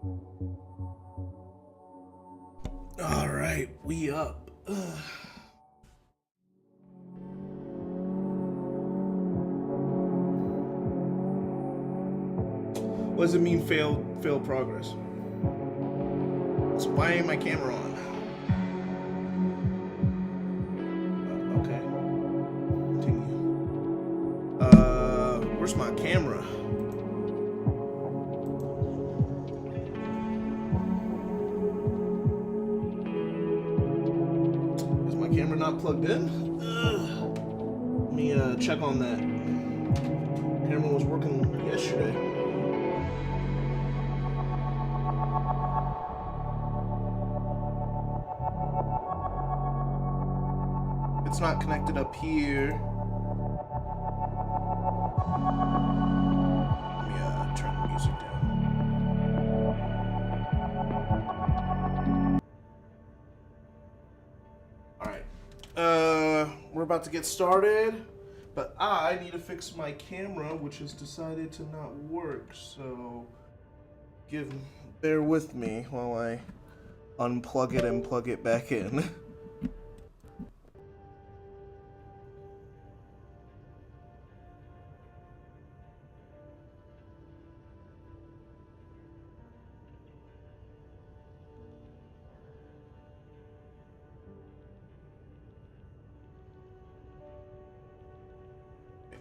All right, we up. What does it mean fail progress? So why ain't my camera on? Okay. Continue. Where's my camera? Is my camera not plugged in? Let me check on that. Camera was working yesterday. It's not connected up here. Let me turn the music down. Alright. We're about to get started, but I need to fix my camera, which has decided to not work, so bear with me while I unplug it and plug it back in.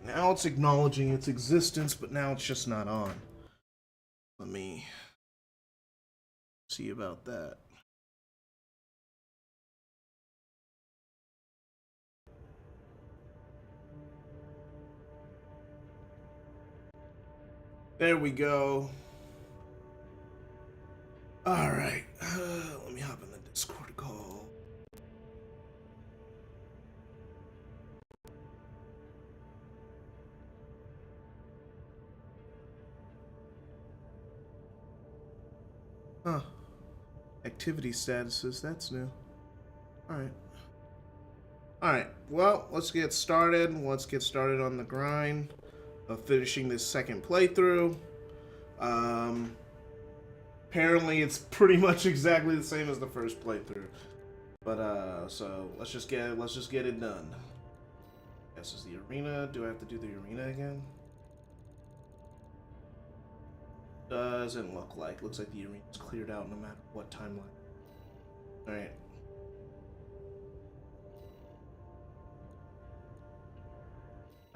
Now it's acknowledging its existence, but now it's just not on. Let me see about that. There we go. All right. Let me hop in the Discord call. Huh. Activity statuses, that's new. Alright. Alright, well, let's get started. Let's get started on the grind of finishing this second playthrough. Apparently it's pretty much exactly the same as the first playthrough. But so let's just get it done. This is the arena. Do I have to do the arena again? Doesn't look like. Looks like the arena's cleared out no matter what timeline. Alright.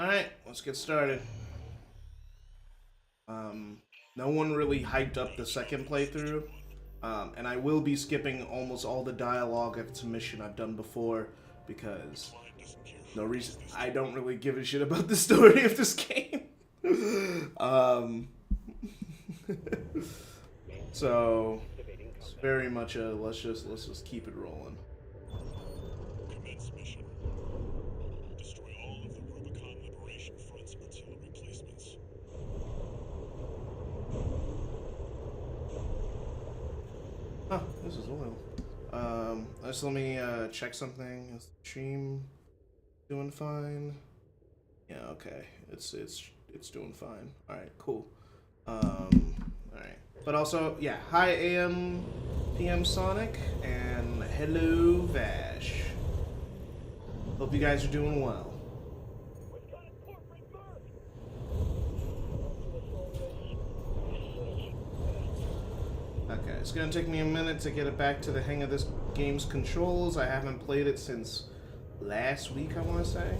Alright, let's get started. No one really hyped up the second playthrough. And I will be skipping almost all the dialogue if it's a mission I've done before, because no reason. I don't really give a shit about the story of this game. So it's very much a let's just keep it rolling. Commence mission. Destroy all of the Rubicon Liberation Front's artillery replacements. Huh, this is oil. Just let me check something. Is the stream doing fine? Yeah, okay. It's doing fine. Alright, cool. Alright. But also, yeah, hi AM PM Sonic and hello Vash. Hope you guys are doing well. Okay, it's gonna take me a minute to get it back to the hang of this game's controls. I haven't played it since last week, I wanna say.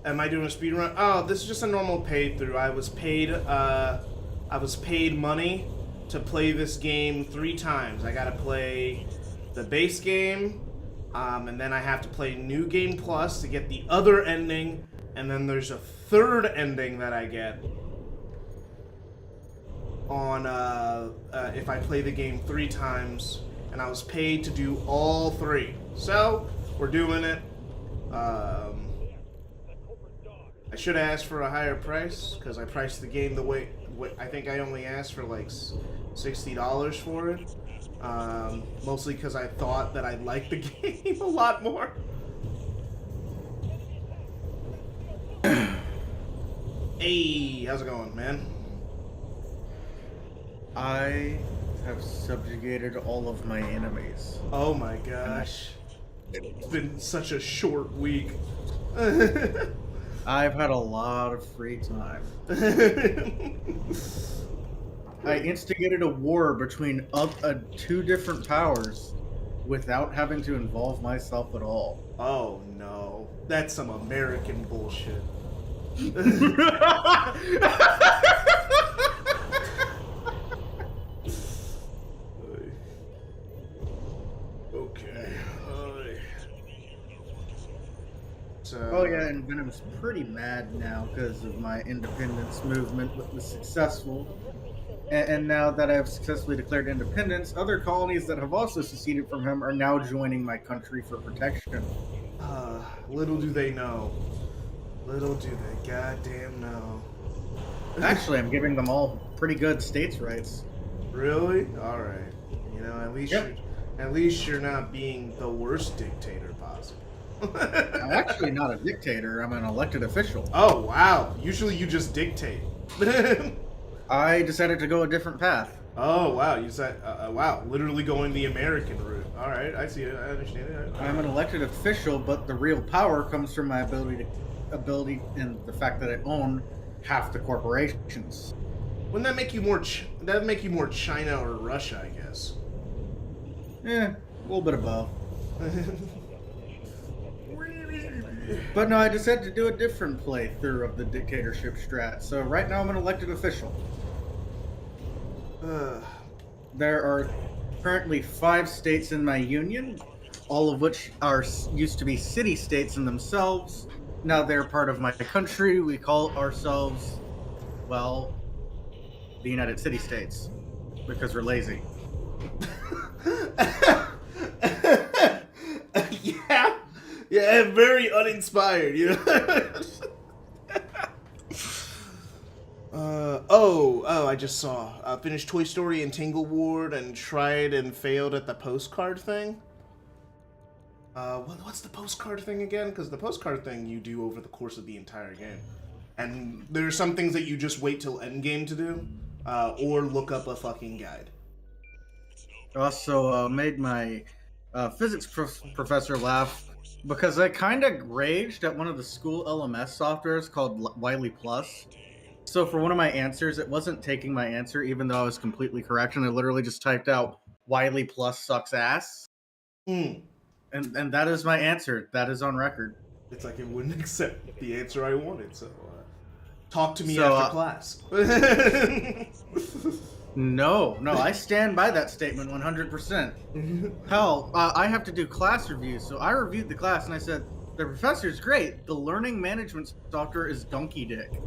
Am I doing a speed run? Oh, this is just a normal pay through. I was paid money to play this game 3 times. I gotta play the base game, and then I have to play New Game Plus to get the other ending, and then there's a third ending that I get on if I play the game 3 times, and I was paid to do all 3. So we're doing it. I should have asked for a higher price because I priced the game the way I think I only asked for like $60 for it. Mostly because I thought that I'd like the game a lot more. Hey, how's it going, man? I have subjugated all of my enemies. Oh my gosh. It's been such a short week. I've had a lot of free time. I instigated a war between 2 different powers without having to involve myself at all. Oh no. That's some American bullshit. Okay. So, Oh yeah, and Venom's pretty mad now because of my independence movement that was successful. And now that I have successfully declared independence, other colonies that have also seceded from him are now joining my country for protection. little do they know. Little do they goddamn know. Actually, I'm giving them all pretty good states' rights. Really? All right. You know, Yep. at least you're not being the worst dictator possible. I'm actually not a dictator. I'm an elected official. Oh wow! Usually you just dictate. I decided to go a different path. Oh wow! You said wow, literally going the American route. All right, I see it. I understand it. I'm an elected official, but the real power comes from my ability and the fact that I own half the corporations. Wouldn't that make you more? That'd make you more China or Russia, I guess. A little bit of both. But no, I decided to do a different playthrough of the dictatorship strat. So right now I'm an elected official. There are currently 5 states in my union, all of which used to be city-states in themselves. Now they're part of my country. We call ourselves, well, the United City-States, because we're lazy. Yeah, very uninspired, you know. I just saw. Finished Toy Story and Tanglewood and tried and failed at the postcard thing. What's the postcard thing again? Because the postcard thing you do over the course of the entire game. And there are some things that you just wait till endgame to do, or look up a fucking guide. Also, made my physics professor laugh because I kind of raged at one of the school LMS softwares called Wiley Plus. So for one of my answers, it wasn't taking my answer even though I was completely correct, and I literally just typed out Wiley Plus sucks ass. And that is my answer. That is on record. It's like it wouldn't accept the answer I wanted, so talk to me So, after class. No, I stand by that statement 100%. Hell, I have to do class reviews, so I reviewed the class and I said, the professor's great, the learning management software is donkey dick.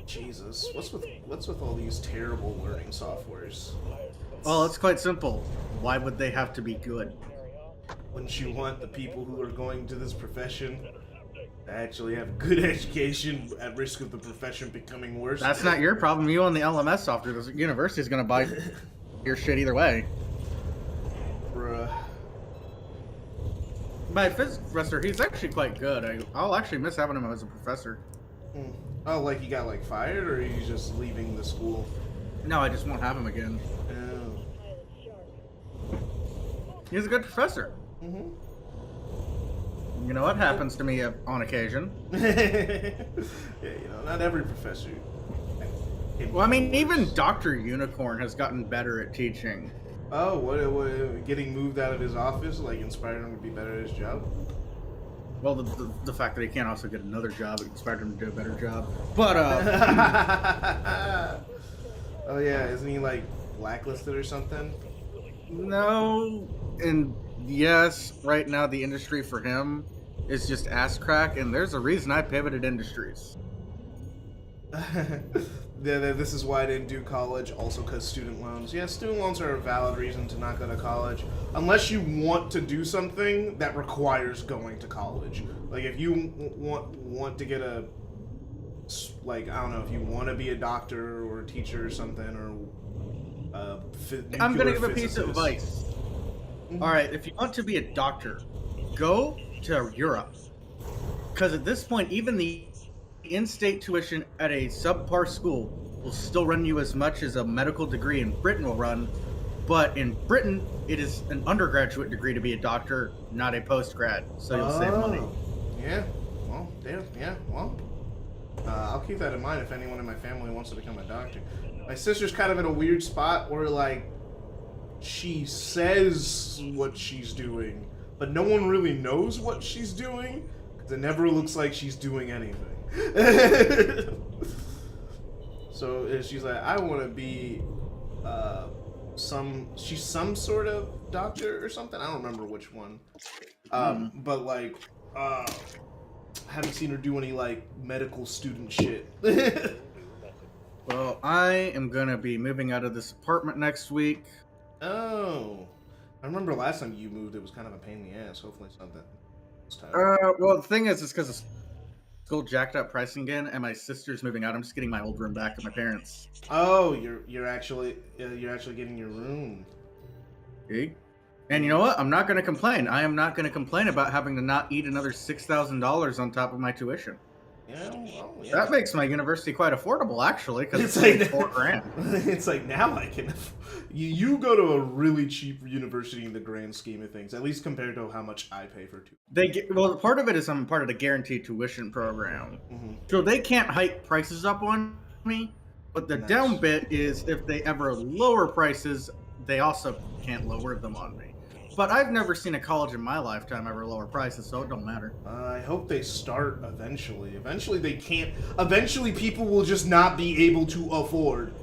Jesus, what's with all these terrible learning softwares? Well, it's quite simple. Why would they have to be good? Wouldn't you want the people who are going to this profession to actually have good education at risk of the profession becoming worse? That's not your problem. You own the LMS software. The university's gonna buy your shit either way. Bruh. My physics professor, he's actually quite good. I'll actually miss having him as a professor. Oh, like he got like fired, or he's just leaving the school? No, I just won't have him again. Oh. He's a good professor. You know what happens to me on occasion. Yeah, you know, not every professor. Well, I mean, even Dr. Unicorn has gotten better at teaching. Oh, what getting moved out of his office like inspired him to be better at his job? Well, the fact that he can't also get another job inspired him to do a better job. But, oh yeah, isn't he like blacklisted or something? no, and yes, right now the industry for him is just ass crack, and there's a reason I pivoted industries. this is why I didn't do college. Also, because student loans. Yeah, student loans are a valid reason to not go to college, unless you want to do something that requires going to college. Like if you want to get a, like, I don't know, if you want to be a doctor or a teacher or something, or I'm gonna nuclear give a piece of physicist. advice. All right, if you want to be a doctor, go to Europe, because at this point, even the in-state tuition at a subpar school will still run you as much as a medical degree in Britain will run. But in Britain, it is an undergraduate degree to be a doctor, not a postgrad, so you'll save money. Yeah. Well, damn. Yeah. Well, I'll keep that in mind if anyone in my family wants to become a doctor. My sister's kind of in a weird spot where, like, she says what she's doing, but no one really knows what she's doing, because it never looks like she's doing anything. So she's like, I want to be she's some sort of doctor or something. I don't remember which one. But like, haven't seen her do any like medical student shit. Well, I am gonna be moving out of this apartment next week. Oh, I remember last time you moved, it was kind of a pain in the ass. Hopefully it's not that this time. Well, the thing is, it's because the school jacked up pricing again, and my sister's moving out. I'm just getting my old room back at my parents'. Oh, you're actually getting your room. See? And you know what? I'm not going to complain. I am not going to complain about having to not eat another $6,000 on top of my tuition. Yeah, well, yeah. That makes my university quite affordable, actually, because It's it's like like $4,000. It's like now I can. You go to a really cheap university in the grand scheme of things, at least compared to how much I pay for tuition. Well, part of it is I'm part of the guaranteed tuition program, Mm-hmm. so they can't hike prices up on me. But the Nice. down bit is if they ever lower prices, they also can't lower them on me. But I've never seen a college in my lifetime ever lower prices, so it don't matter. I hope they start eventually. Eventually they can't. Eventually people will just not be able to afford,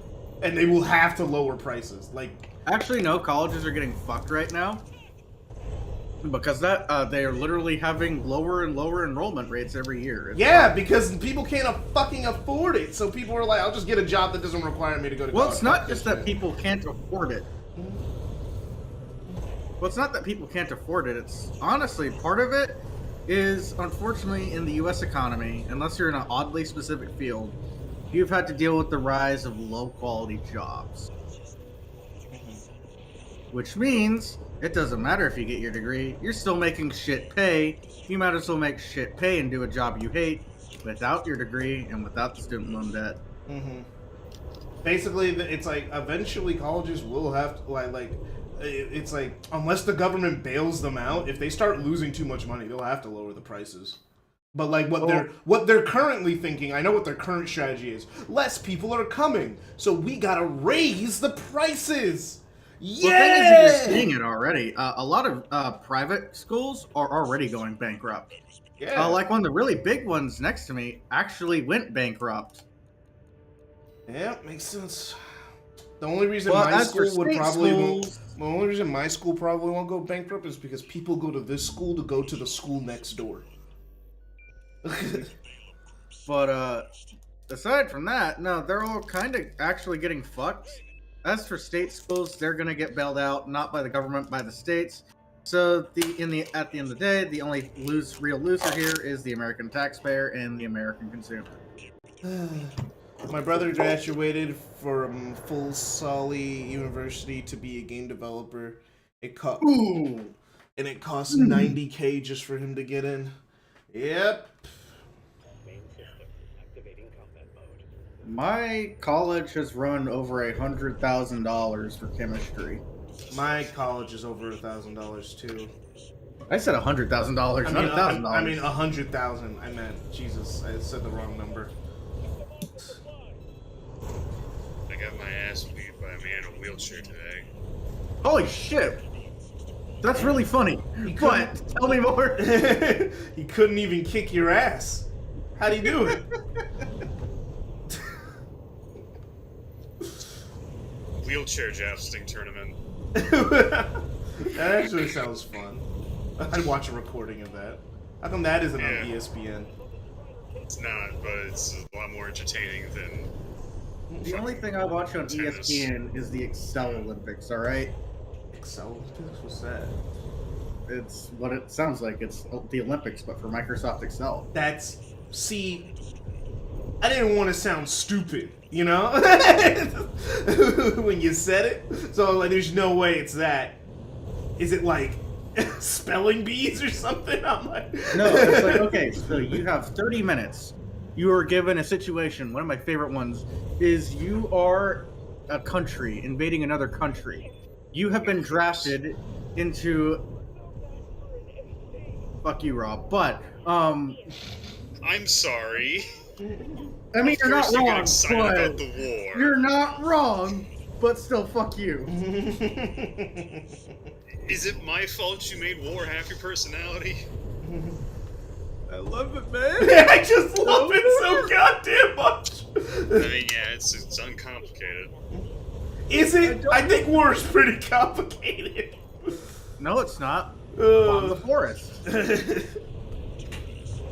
and they will have to lower prices. Like, Actually, no, colleges are getting fucked right now. Because they are literally having lower and lower enrollment rates every year. yeah, because people can't fucking afford it. So people are like, I'll just get a job that doesn't require me to go to college. Well, it's not Fuck just this that shit. people can't afford it. Well, it's not that people can't afford it. It's honestly, part of it is, unfortunately, in the U.S. economy, unless you're in an oddly specific field, you've had to deal with the rise of low-quality jobs. Which means it doesn't matter if you get your degree, you're still making shit pay. You might as well make shit pay and do a job you hate without your degree and without the student loan debt. Mm-hmm. Basically, it's like eventually colleges will have to, it's like unless the government bails them out, if they start losing too much money, they'll have to lower the prices. But like what they're currently thinking, I know what their current strategy is. Less people are coming, so we gotta raise the prices. Yeah. Well, the thing is that you're seeing it already. A lot of private schools are already going bankrupt. Yeah. Like one of the really big ones next to me actually went bankrupt. Yeah, makes sense. The only reason Well, my as for school would state probably schools- the only reason my school probably won't go bankrupt is because people go to this school to go to the school next door. But aside from that, no, they're all kind of actually getting fucked. As for state schools, they're gonna get bailed out, not by the government, by the states. So at the end of the day, the only real loser here is the American taxpayer and the American consumer. My brother graduated from Full Sauli University to be a game developer. It cost $90K just for him to get in. Yep. My college has run over $100,000 for chemistry. My college is over $1,000 too. I said $100,000, not $1,000. I mean 100,000. I meant Jesus. I said the wrong number. I got my ass beat by a man in a wheelchair today. Holy shit! That's really funny. But tell me more. He couldn't even kick your ass. How'd he do it? Wheelchair jousting tournament. That actually sounds fun. I'd watch a recording of that. How come that isn't on Yeah. ESPN? It's not, but it's a lot more entertaining than The only thing I watch on Tennis. ESPN is the Excel Olympics. All right, Excel Olympics? What's that? it's what it sounds like. It's the Olympics, but for Microsoft Excel. That's see. I didn't want to sound stupid, you know, when you said it. So like, there's no way it's that. Is it like spelling bees or something? I'm like, No, it's like, okay, so you have 30 minutes. You are given a situation. One of my favorite ones is you are a country invading another country. You have been drafted into. Fuck you, Rob. But I'm sorry. I mean, Of you're not course you get wrong. excited But about the war. you're not wrong. But still, fuck you. Is it my fault you made war half your personality? I love it, man. I just love it so goddamn much. I mean, yeah, it's uncomplicated. Is it? I think war is pretty complicated. No, it's not. Bomb the Uh, forest.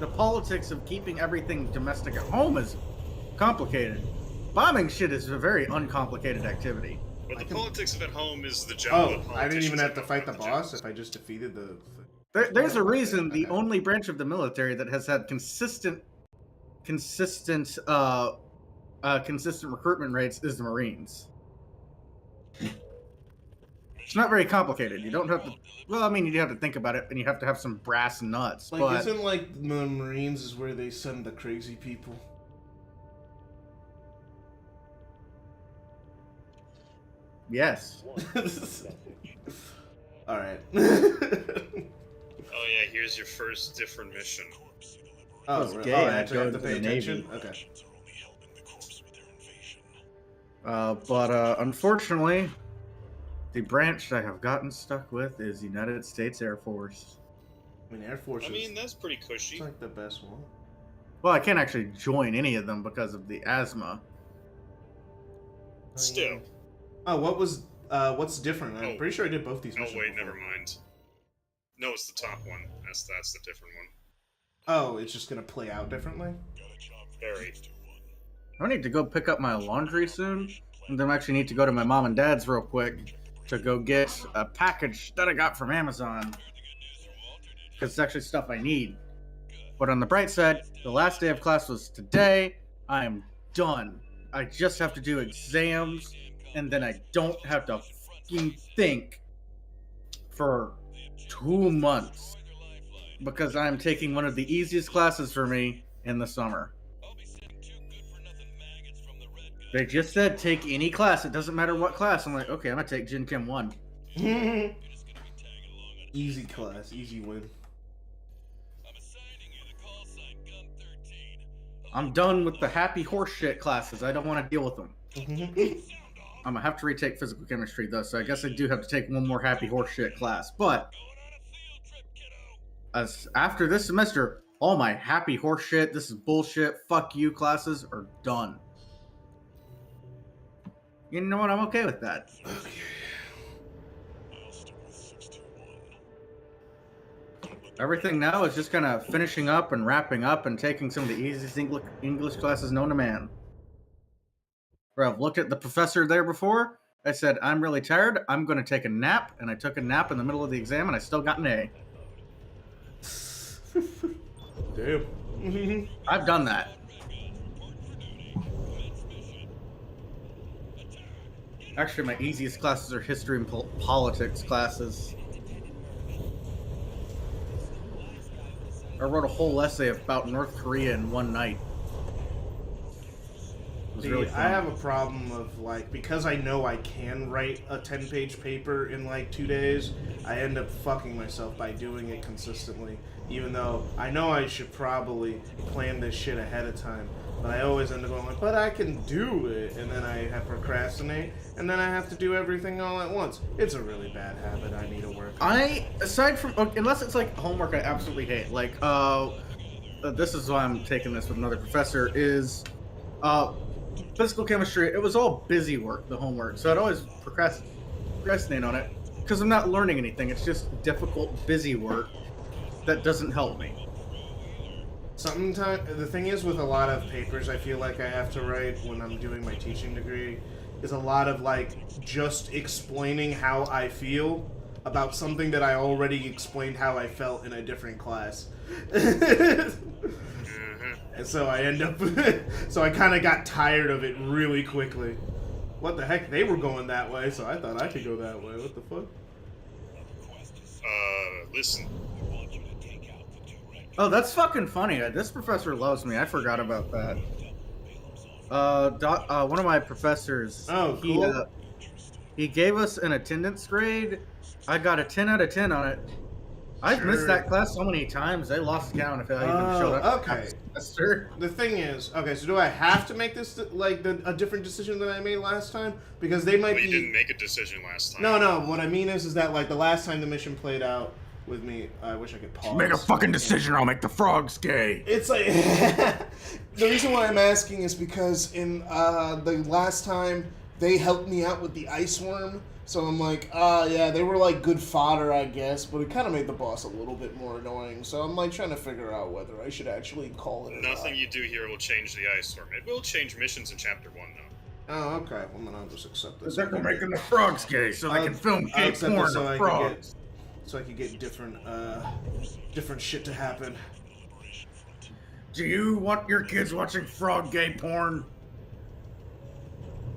The politics of keeping everything domestic at home is complicated. Bombing shit is a very uncomplicated activity. But the politics of at home is the job oh, of I didn't even politicians have to and fight the not boss generals. if I just defeated the. There's a reason the only branch of the military that has had consistent recruitment rates is the Marines. It's not very complicated. You don't have to. Well, I mean, you have to think about it, and you have to have some brass nuts. Like, but isn't like the Marines is where they send the crazy people? yes, All right. Oh yeah, here's your first different mission. Oh, was really? gay, Oh, I I'd actually go have to to pay the attention. Navy. Okay. but unfortunately, the branch I have gotten stuck with is United States Air Force. I mean, Air Force I mean, is that's pretty cushy. it's like the best one. Well, I can't actually join any of them because of the asthma. Still. Oh, what's different? I'm Oh. pretty sure I did both these. Oh missions wait, before. never mind. No, it's the top one. That's the different one. Oh, it's just gonna play out differently. Very. I need to go pick up my laundry soon, and then I actually need to go to my mom and dad's real quick to go get a package that I got from Amazon. Because it's actually stuff I need. But on the bright side, the last day of class was today. I am done. I just have to do exams, and then I don't have to fucking think for 2 months. Because I'm taking one of the easiest classes for me in the summer. They just said take any class. It doesn't matter what class. I'm like, okay, I'm gonna take Gen Chem 1. Easy class, easy win. I'm done with the happy horseshit classes. I don't want to deal with them. I'm gonna have to retake physical chemistry though, so I guess I do have to take one more happy horseshit class. But as after this semester, all my happy horseshit, this is bullshit, fuck you classes are done. You know what? I'm okay with that. Everything now is just kind of finishing up and wrapping up and taking some of the easiest English classes known to man. Where I've looked at the professor there before, I said, I'm really tired, I'm going to take a nap, and I took a nap in the middle of the exam and I still got an A. Damn. I've done that. Actually, my easiest classes are history and politics classes. I wrote a whole essay about North Korea in one night. It was See, really I fun. have a problem of like because I know I can write a 10-page paper in like 2 days, I end up fucking myself by doing it consistently. Even though I know I should probably plan this shit ahead of time, but I always end up going like, but I can do it, and then I have procrastinate, and then I have to do everything all at once. It's a really bad habit I need to work on. Aside from, unless it's like homework I absolutely hate, like, this is why I'm taking this with another professor, is, physical chemistry, it was all busy work, the homework, so I'd always procrastinate on it, because I'm not learning anything, it's just difficult, busy work that doesn't help me. Sometimes the thing is with a lot of papers I feel like I have to write when I'm doing my teaching degree is a lot of like just explaining how I feel about something that I already explained how I felt in a different class. And so I end up so I kind of got tired of it really quickly. What the heck? They were going that way, so I thought I could go that way. What the fuck? Listen. Oh, that's fucking funny. This professor loves me. I forgot about that. One of my professors. Oh, cool. He gave us an attendance grade. I got a 10 out of 10 on it. I've missed that class so many times. I lost count if I even showed up. Okay. Semester. The thing is, okay, so do I have to make this like a different decision than I made last time? Because they might Well, be. you didn't make a decision last time. No. What I mean is that like the last time the mission played out with me, I wish I could pause. Make a fucking decision or I'll make the frogs gay. It's like the reason why I'm asking is because in the last time they helped me out with the ice worm, so I'm like, yeah, they were like good fodder, I guess, but it kind of made the boss a little bit more annoying. So I'm like trying to figure out whether I should actually call it. Or Nothing not. you do here will change the ice storm. It will change missions in Chapter 1, though. Oh, okay. Well, then I'll just accept this. They're making the frogs gay so they can film I'll gay accept porn this of I frogs. can so I can get different shit to happen. Do you want your kids watching frog gay porn?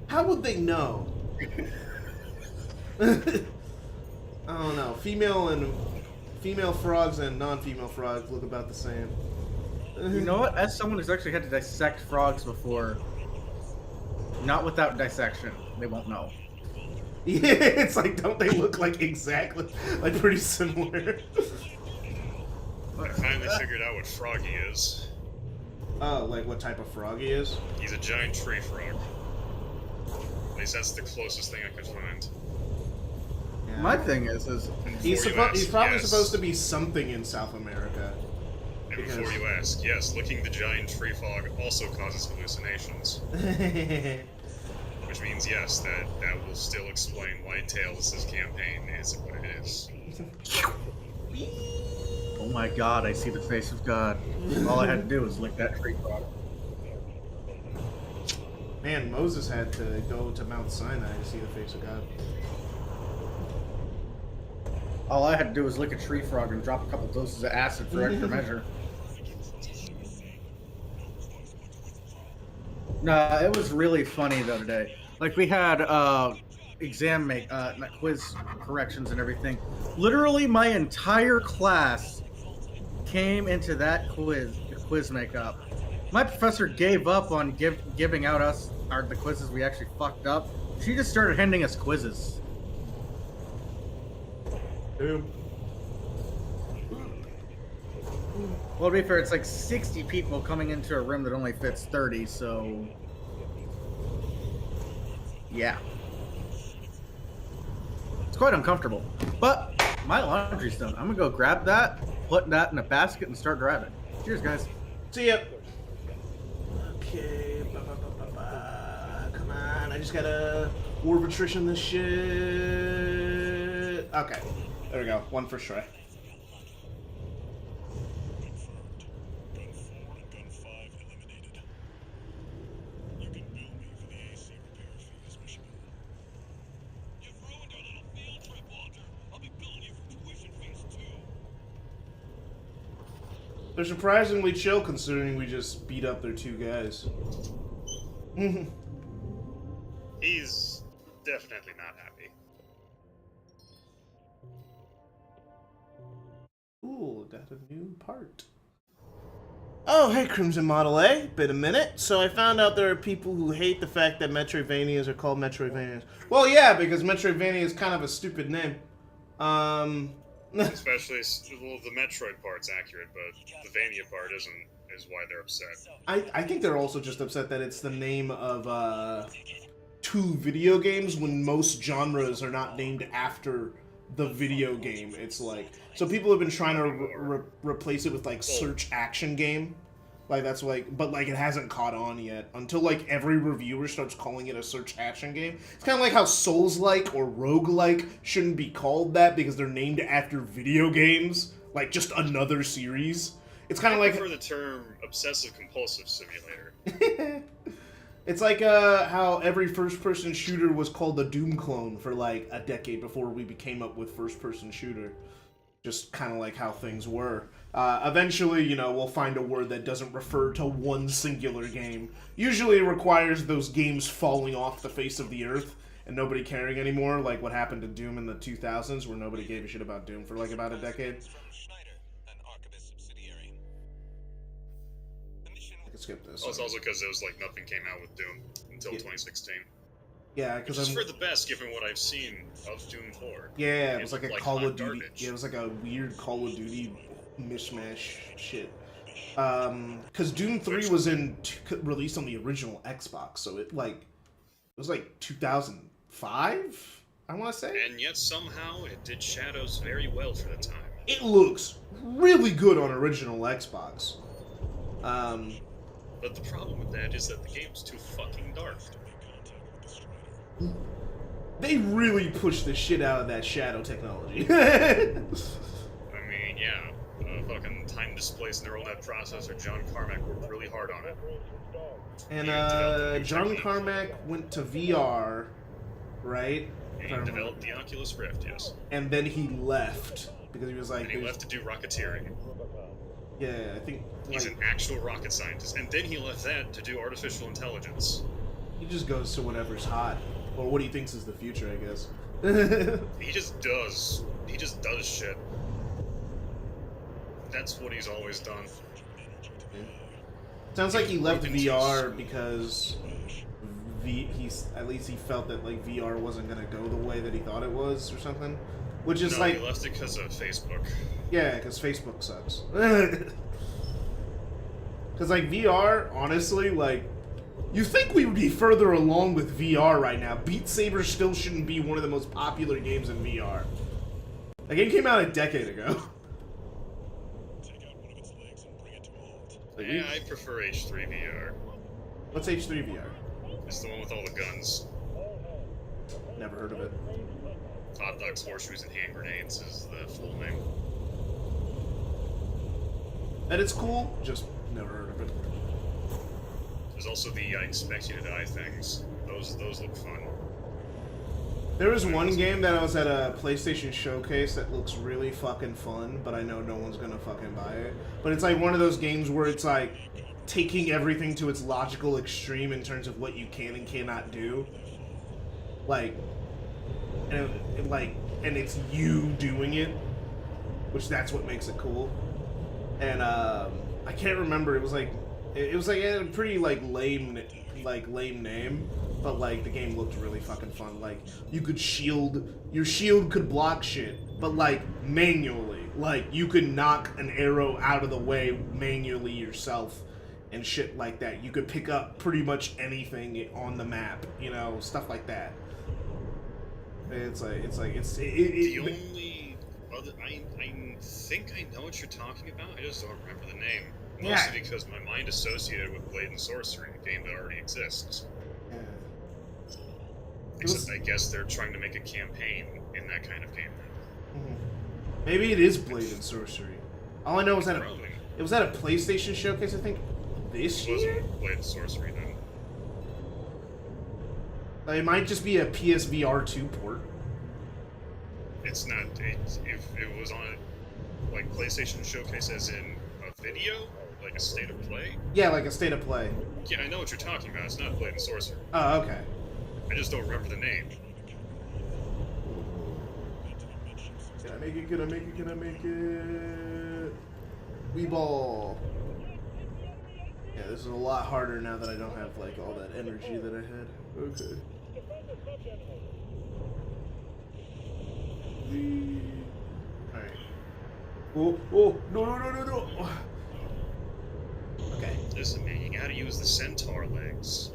How would they know? I don't know. Female frogs and non-female frogs look about the same. You know what? As someone who's actually had to dissect frogs before, not without dissection, they won't know. Yeah, it's like, don't they look like exactly, like pretty similar? I finally figured out what Froggy is. Oh, like what type of frog he is? He's a giant tree frog. At least that's the closest thing I could find. Yeah. My thing is He's Before you he's ask, probably yes. supposed to be something in South America. And Because- before you ask, yes, licking the giant tree frog also causes hallucinations. Which means, yes, that will still explain why Tails' campaign is what it is. oh my god, I see the face of God. All I had to do was lick that tree frog. Man, Moses had to go to Mount Sinai to see the face of God. All I had to do was lick a tree frog and drop a couple doses of acid for extra measure. Nah, it was really funny the other day. Like we had quiz corrections and everything. Literally, my entire class came into that quiz makeup. My professor gave up on giving out us the quizzes we actually fucked up. She just started handing us quizzes. Well, to be fair, it's like 60 people coming into a room that only fits 30, so... yeah. It's quite uncomfortable. But my laundry's done. I'm gonna go grab that, put that in a basket, and start driving. Cheers, guys. See ya. Okay. Come on. I just gotta War of Attrition this shit. Okay. There we go. One for Shrek. Gun 4 and Gun 5 eliminated. You can bill me for the AC repair fee this mission. You've ruined our little field trip, Walter. I'll be billing you for tuition fees, too. They're surprisingly chill considering we just beat up their two guys. He's definitely not happy. Cool, got a new part. Oh, hey, Crimson Model A. Been a minute. So I found out there are people who hate the fact that Metroidvanias are called Metroidvanias. Well, yeah, because Metroidvania is kind of a stupid name. Especially, well, the Metroid part's accurate, but the Vania part isn't, is why they're upset. I think they're also just upset that it's the name of two video games when most genres are not named after the video game. It's like, so people have been trying to replace it with like search action game. Like that's like, but like it hasn't caught on yet until like every reviewer starts calling it a search action game. It's kind of like how Souls-like or roguelike shouldn't be called that because they're named after video games, like just another series. It's kind I of like prefer the term obsessive compulsive simulator. it's like how every first-person shooter was called the Doom clone for like a decade before we came up with first-person shooter. Just kind of like how things were. Eventually, you know, we'll find a word that doesn't refer to one singular game. Usually, it requires those games falling off the face of the earth and nobody caring anymore, like what happened to Doom in the 2000s, where nobody gave a shit about Doom for like about a decade. From Schneider, an Archivist subsidiary. The mission I can skip this. Oh, it's also because it was like nothing came out with Doom until Yeah. 2016. Yeah, Which because is I'm. for the best, given what I've seen of Doom 4. Yeah, it was like a Call hot of Duty. garbage. Yeah, it was like a weird Call of Duty mishmash shit. Because Doom 3 was released on the original Xbox, so it was like 2005, I want to say. And yet somehow it did Shadows very well for the time. It looks really good on original Xbox. But the problem with that is that the game's too fucking dark. They really pushed the shit out of that shadow technology. I mean, yeah, fucking time displaced neural net processor John Carmack worked really hard on it. And developed a new John technique. Carmack went to VR, right? And he developed the Oculus Rift, yes. And then he left because he was like, And he left to do rocketeering. yeah, I think He's like, an actual rocket scientist. And then he left that to do artificial intelligence. he just goes to whatever's hot or what he thinks is the future, I guess. He just does shit. That's what he's always done. Sounds like he left Open to VR because at least he felt that like VR wasn't gonna go the way that he thought it was or something. Which is No, like he left it because of Facebook. yeah, because Facebook sucks. Because like VR, honestly, like you think we would be further along with VR right now. Beat Saber still shouldn't be one of the most popular games in VR. The game came out a decade ago. take out one of its legs and bring it to a halt. Like, Yeah, I prefer H3 VR. what's H3 VR? It's the one with all the guns. Never heard of it. Hot dogs, horseshoes, and hand grenades is the full name. And it's cool, just never heard of it. There's also the I expect you to die things. Those look fun. There was one game that I was at a PlayStation showcase that looks really fucking fun, but I know no one's gonna fucking buy it. But it's like one of those games where it's like taking everything to its logical extreme in terms of what you can and cannot do. Like, and it's you doing it, which that's what makes it cool. And I can't remember. It was like a pretty like lame name, but like the game looked really fucking fun. Like you could your shield could block shit, but like manually. Like you could knock an arrow out of the way manually yourself and shit like that. You could pick up pretty much anything on the map, you know, stuff like that. The only other I think I know what you're talking about. I just don't remember the name. Mostly because my mind associated with Blade and Sorcery, a game that already exists. Yeah. Except I guess they're trying to make a campaign in that kind of game. Maybe it is Blade and Sorcery. All I know is that Probably. it was at a PlayStation showcase, I think, this It year? wasn't Blade and Sorcery then. Like, it might just be a PSVR 2 port. It's not. If it was on a like PlayStation Showcase, as in a video, like a state of play. Yeah, like a state of play. Yeah, I know what you're talking about. It's not Blade and Sorcery. Oh, okay. I just don't remember the name. Can I make it? Can I make it? Can I make it? Wii ball. Yeah, this is a lot harder now that I don't have like all that energy that I had. Okay. Alright. Oh, no. Okay. Listen, man, you gotta use the centaur legs.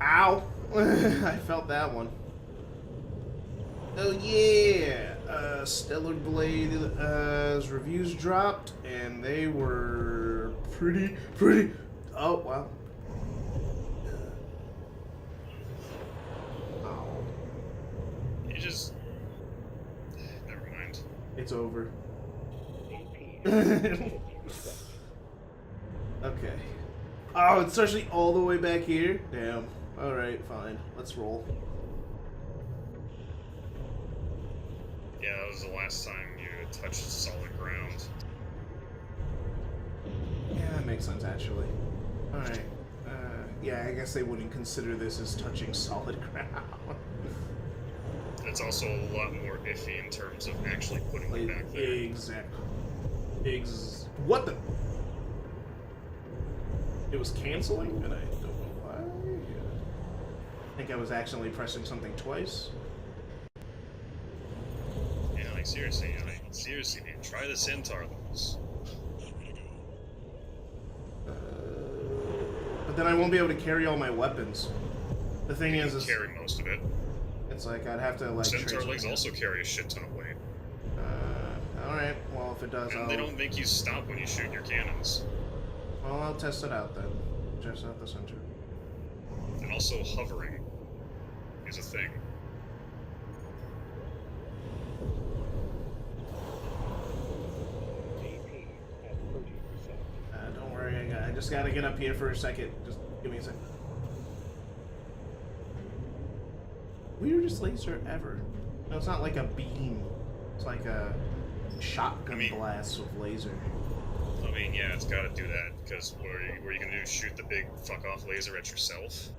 Ow! I felt that one. Oh yeah! Stellar Blade reviews dropped, and they were pretty. Oh wow! Oh. You just. Never mind. It's over. Okay. Oh, it's actually all the way back here? Damn. Alright, fine. Let's roll. Yeah, that was the last time you had touched solid ground. Yeah, that makes sense, actually. Alright. Yeah, I guess they wouldn't consider this as touching solid ground. It's also a lot more iffy in terms of actually putting it back there. Exactly. What the? It was canceling, and I don't know why. I think I was accidentally pressing something twice. Yeah, like seriously, dude, try the Centaur levels. But then I won't be able to carry all my weapons. The thing You is, can carry most of it. it's like I'd have to like. Centaur trace legs it. also carry a shit ton of weight. All right. Well, if it does, And they don't make you stop when you shoot your cannons. Well, I'll test it out then. Test out the center. And also hovering is a thing. Don't worry, I just gotta get up here for a second. Just give me a second. Weirdest laser ever. No, it's not like a beam. It's like a shotgun blast with laser. I mean, yeah, it's gotta do that, because what are you gonna do? Shoot the big fuck-off laser at yourself?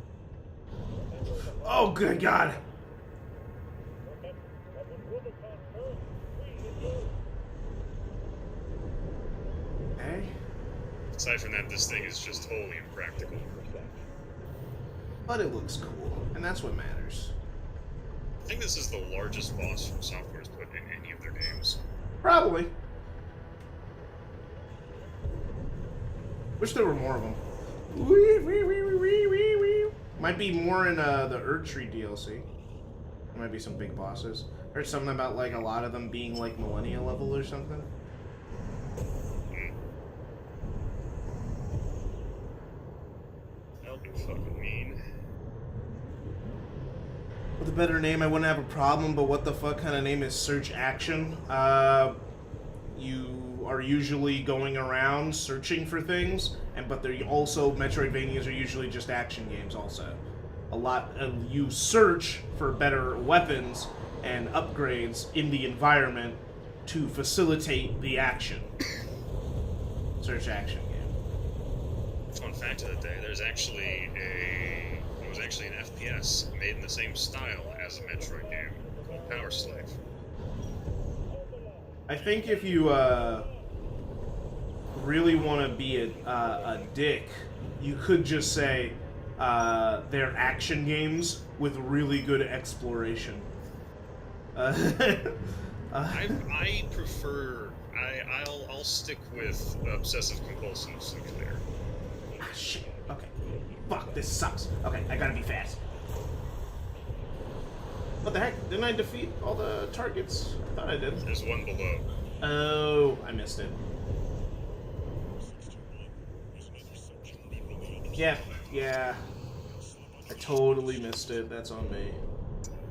Oh, good God! Okay. Aside from that, this thing is just totally impractical. But it looks cool, and that's what matters. I think this is the largest boss From Software has put in any of their games. Probably. Wish there were more of them. Might be more in the Erdtree DLC. There might be some big bosses. Heard something about like a lot of them being like Millennia level or something. That'll be fucking mean. With a better name, I wouldn't have a problem, but what the fuck kind of name is Search Action? You are usually going around searching for things, but they're also, Metroidvanias are usually just action games also. You search for better weapons and upgrades in the environment to facilitate the action. Search Action game. Fun fact of the day, it was actually an FPS made in the same style as a Metroid game called Power Slave. I think if you really want to be a dick, you could just say they're action games with really good exploration. I prefer. I'll stick with obsessive compulsive nuclear. Ah, shit. Okay. Fuck, this sucks. Okay, I gotta be fast. What the heck? Didn't I defeat all the targets? I thought I did. There's one below. Oh, I missed it. Yeah. I totally missed it. That's on me.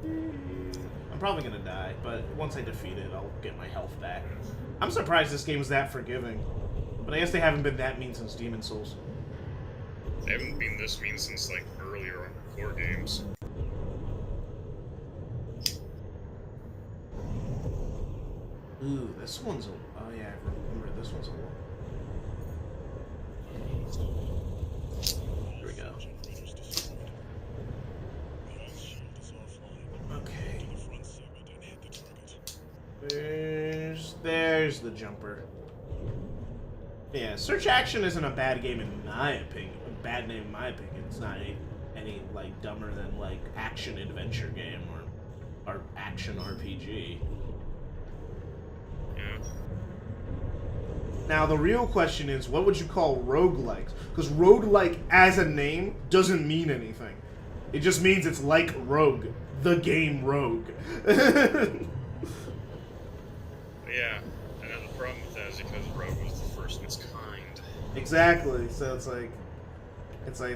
I'm probably gonna die, but once I defeat it, I'll get my health back. I'm surprised this game's that forgiving. But I guess they haven't been that mean since Demon's Souls. They haven't been this mean since like earlier on core games. Ooh, this one's a... Oh yeah, I remember this one's a lot. Here we go. Okay. There's the jumper. Yeah, Search Action isn't a bad game in my opinion. A bad name in my opinion. It's not any like dumber than like action adventure game or action RPG. Yeah. Now the real question is, what would you call roguelikes? Because roguelike as a name doesn't mean anything. It just means it's like Rogue, the game Rogue. Yeah, and then the problem with that is because Rogue was the first of its kind. Exactly. So it's like,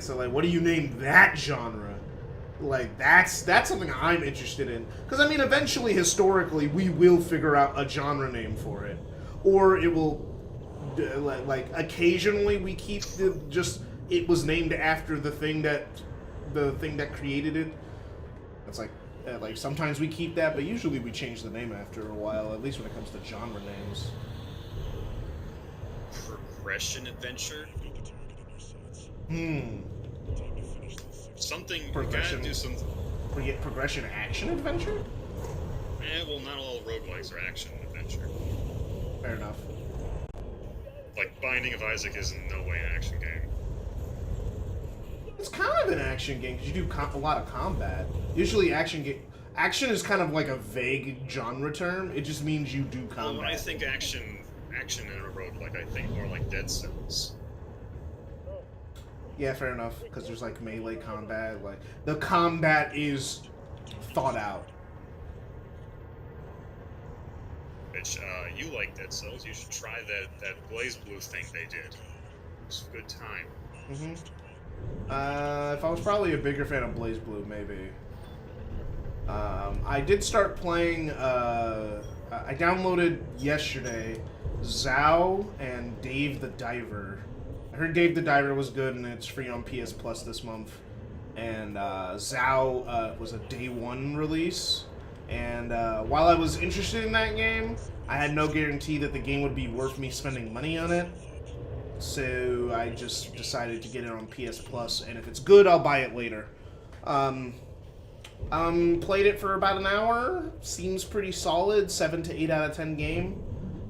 so like, what do you name that genre? Like that's something I'm interested in, because I mean, eventually, historically, we will figure out a genre name for it, or it will, like occasionally we keep it was named after the thing that created it. It's like sometimes we keep that, but usually we change the name after a while. At least when it comes to genre names. Progression adventure. Something. Progression. You gotta do something. Progression action adventure? Well, not all roguelikes are action adventure. Fair enough. Like, Binding of Isaac is in no way an action game. It's kind of an action game because you do a lot of combat. Usually, action is kind of like a vague genre term. It just means you do combat. Well, when I think action in a roguelike, I think more like Dead Cells. Yeah, fair enough. Because there's like melee combat. Like the combat is thought out. Which you like Dead Cells? You should try that Blaze Blue thing they did. It's a good time. If I was probably a bigger fan of Blaze Blue, maybe. I did start playing. I downloaded yesterday Zao and Dave the Diver. I heard Dave the Diver was good, and it's free on PS Plus this month. And Zao was a day one release. And while I was interested in that game, I had no guarantee that the game would be worth me spending money on it. So I just decided to get it on PS Plus, and if it's good, I'll buy it later. Played it for about an hour. Seems pretty solid. 7 to 8 out of 10 game.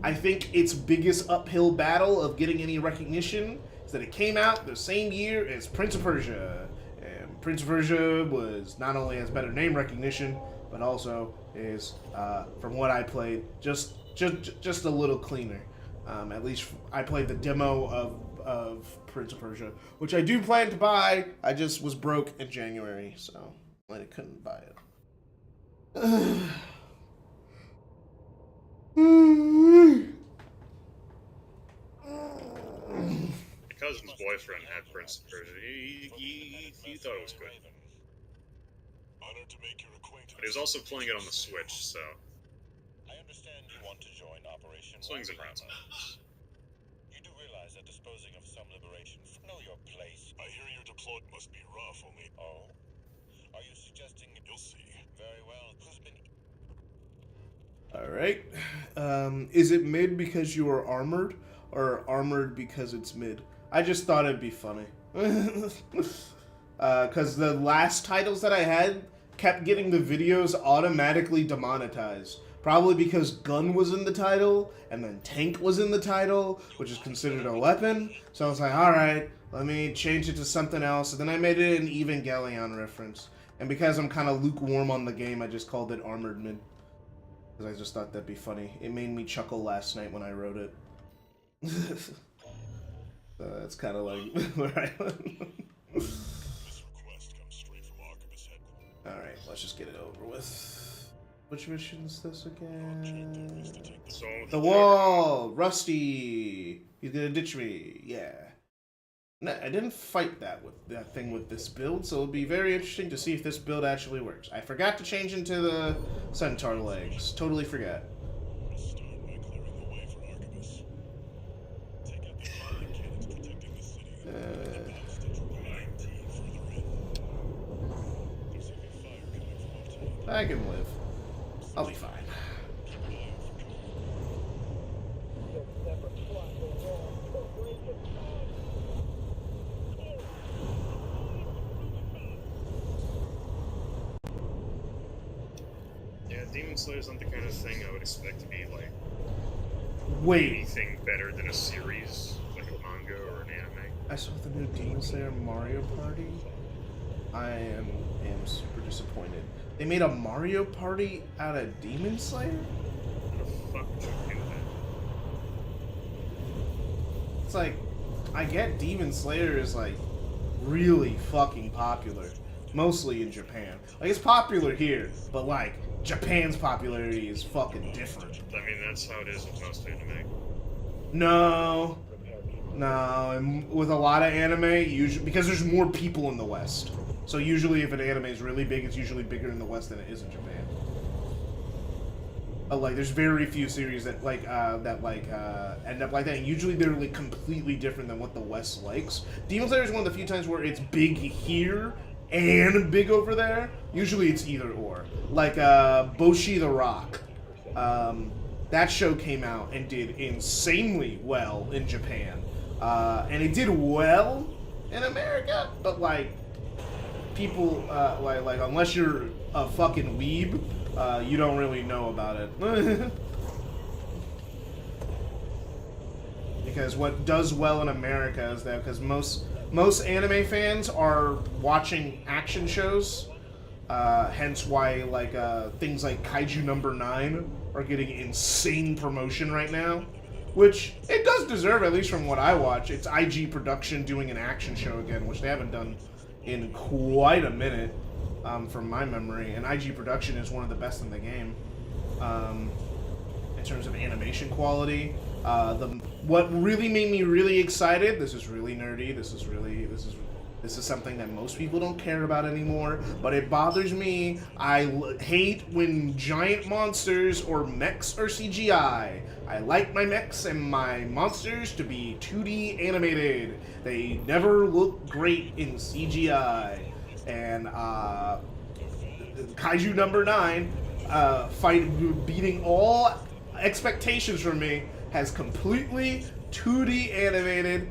I think its biggest uphill battle of getting any recognition is that it came out the same year as Prince of Persia. And Prince of Persia not only has better name recognition, but also is, from what I played, just a little cleaner. At least I played the demo of Prince of Persia, which I do plan to buy. I just was broke in January, so I couldn't buy it. My cousin's boyfriend had Prince of Persia. He thought it was good. Honored to make your acquaintance. But he was also playing it on the Switch, so... I understand you want to join Operation Swings and Roundtable. roundabouts. You do realize that disposing of some liberation know your place. I hear your deployment must be rough, only. Oh? Are you suggesting you'll see? Very well. Who's been... Alright. Is it mid because you are armored, or armored because it's mid? I just thought it'd be funny. Because the last titles that I had kept getting the videos automatically demonetized. Probably because gun was in the title, and then tank was in the title, which is considered a weapon. So I was like, alright, let me change it to something else. And then I made it an Evangelion reference. And because I'm kind of lukewarm on the game, I just called it Armored Mid. Because I just thought that'd be funny. It made me chuckle last night when I wrote it. So that's kind of like where I This request comes straight from Archivist headquarters. Alright, let's just get it over with. Which mission is this again? So, The wall! Rusty! He's gonna ditch me. Yeah. No, I didn't fight that thing with this build, so it'll be very interesting to see if this build actually works. I forgot to change into the centaur legs. Totally forgot. Start by clearing the way for Archivist. Take out the armored cannons protecting the city. Hostage 19 further in. There's heavy fire coming from up top. I can live. I'll be fine. Keep an eye out for cover. yeah, Demon Slayer's not the kind of thing I would expect to be, like, Wait, anything better than a series, like a manga or an anime. I saw the new Demon Slayer Mario Party. I am super disappointed. They made a Mario Party out of Demon Slayer? How the fuck would you do that? It's like, I get Demon Slayer is like really fucking popular, mostly in Japan. Like it's popular here, but like Japan's popularity is fucking different. I mean, that's how it is with most anime. No, and with a lot of anime, usually because there's more people in the West. So usually if an anime is really big, it's usually bigger in the West than it is in Japan. Like there's very few series that end up like that. And usually they're like completely different than what the West likes. Demon Slayer is one of the few times where it's big here and big over there. Usually it's either or. Like Boshi the Rock. That show came out and did insanely well in Japan. And it did well in America, but like people like unless you're a fucking weeb, you don't really know about it. Because what does well in America is that because most anime fans are watching action shows, hence why like things like Kaiju Number 9 are getting insane promotion right now, which it does deserve, at least from what I watch. It's IG Production doing an action show again, which they haven't done in quite a minute, from my memory. And IG Production is one of the best in the game, in terms of animation quality. What really made me really excited. This is really nerdy. This is something that most people don't care about anymore, but it bothers me. I hate when giant monsters or mechs are CGI. I like my mechs and my monsters to be 2D animated. They never look great in CGI. And Kaiju Number 9, beating all expectations from me, has completely 2D animated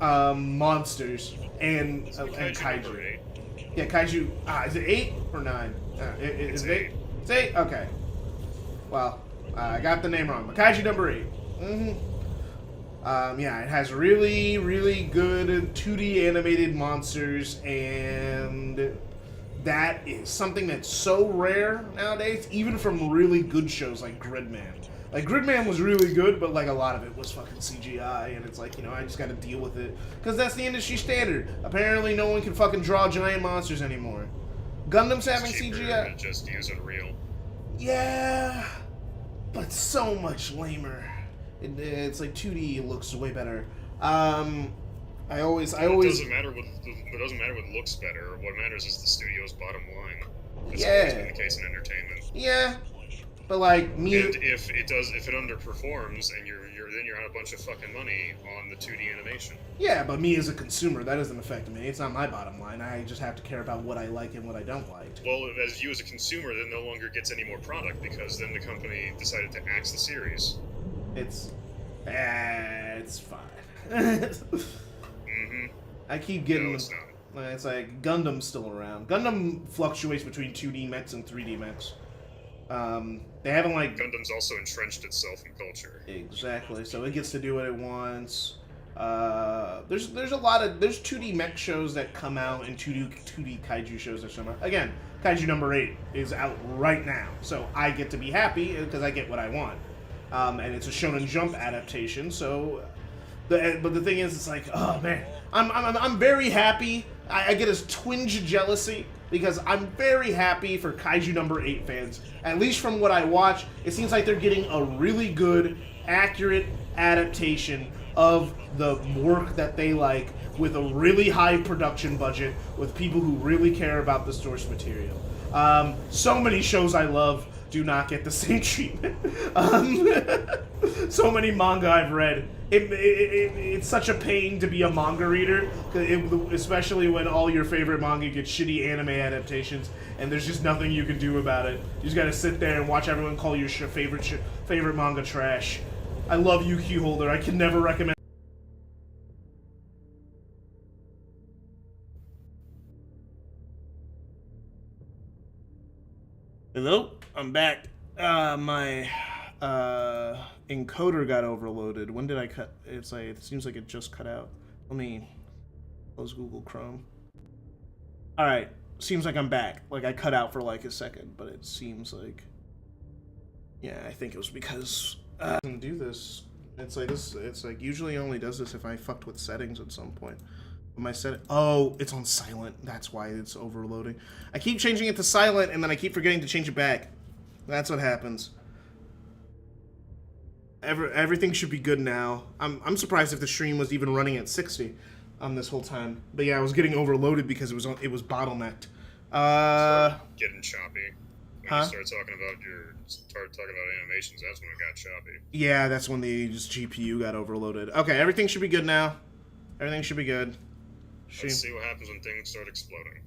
monsters and kaiju. Yeah, kaiju. Is it 8 or 9? Is it 8? It's 8? Okay. Well, I got the name wrong, but Kaiju Number 8. Yeah, it has really, really good 2D animated monsters, and that is something that's so rare nowadays, even from really good shows like Gridman. Like, Gridman was really good, but, like, a lot of it was fucking CGI, and it's like, you know, I just gotta deal with it. Because that's the industry standard. Apparently, no one can fucking draw giant monsters anymore. Gundam's having CGI. Just use Unreal. Yeah, but so much lamer. It's like 2D looks way better. It doesn't matter what looks better. What matters is the studio's bottom line. That's always been the case in entertainment. Yeah. But like me, and if it underperforms, and you're on a bunch of fucking money on the 2D animation. Yeah, but me as a consumer, that doesn't affect me. It's not my bottom line. I just have to care about what I like and what I don't like. Well, as you as a consumer, then no longer gets any more product because then the company decided to axe the series. It's fine. I keep getting. No, it's not. It's like Gundam's still around. Gundam fluctuates between 2D mechs and 3D mechs. They haven't like Gundam's also entrenched itself in culture. Exactly, so it gets to do what it wants. There's 2D mech shows that come out and 2D kaiju shows that come out. Again, Kaiju Number 8 is out right now, so I get to be happy because I get what I want. And it's a Shonen Jump adaptation, so. But the thing is, it's like, oh man, I'm very happy. I get a twinge of jealousy because I'm very happy for Kaiju Number 8 fans. At least from what I watch, it seems like they're getting a really good, accurate adaptation of the work that they like with a really high production budget with people who really care about the source material. So many shows I love do not get the same treatment. So many manga I've read. It's such a pain to be a manga reader, especially when all your favorite manga gets shitty anime adaptations, and there's just nothing you can do about it. You just gotta sit there and watch everyone call your favorite manga trash. I love you, Keyholder. I can never recommend. Hello, I'm back. My encoder got overloaded. When did I cut? It's like it seems like it just cut out. Let me close Google Chrome. All right, seems like I'm back. Like I cut out for like a second, but it seems like yeah, I think it was because I didn't do this. It's like this. It's like usually only does this if I fucked with settings at some point. My set. Oh, it's on silent. That's why it's overloading. I keep changing it to silent, and then I keep forgetting to change it back. That's what happens. Everything should be good now. I'm surprised if the stream was even running at 60. this whole time. But yeah, I was getting overloaded because it was bottlenecked. Getting choppy. When Huh? you start talking about animations, that's when it got choppy. Yeah, that's when the just GPU got overloaded. Okay, everything should be good now. Everything should be good. Let's see what happens when things start exploding.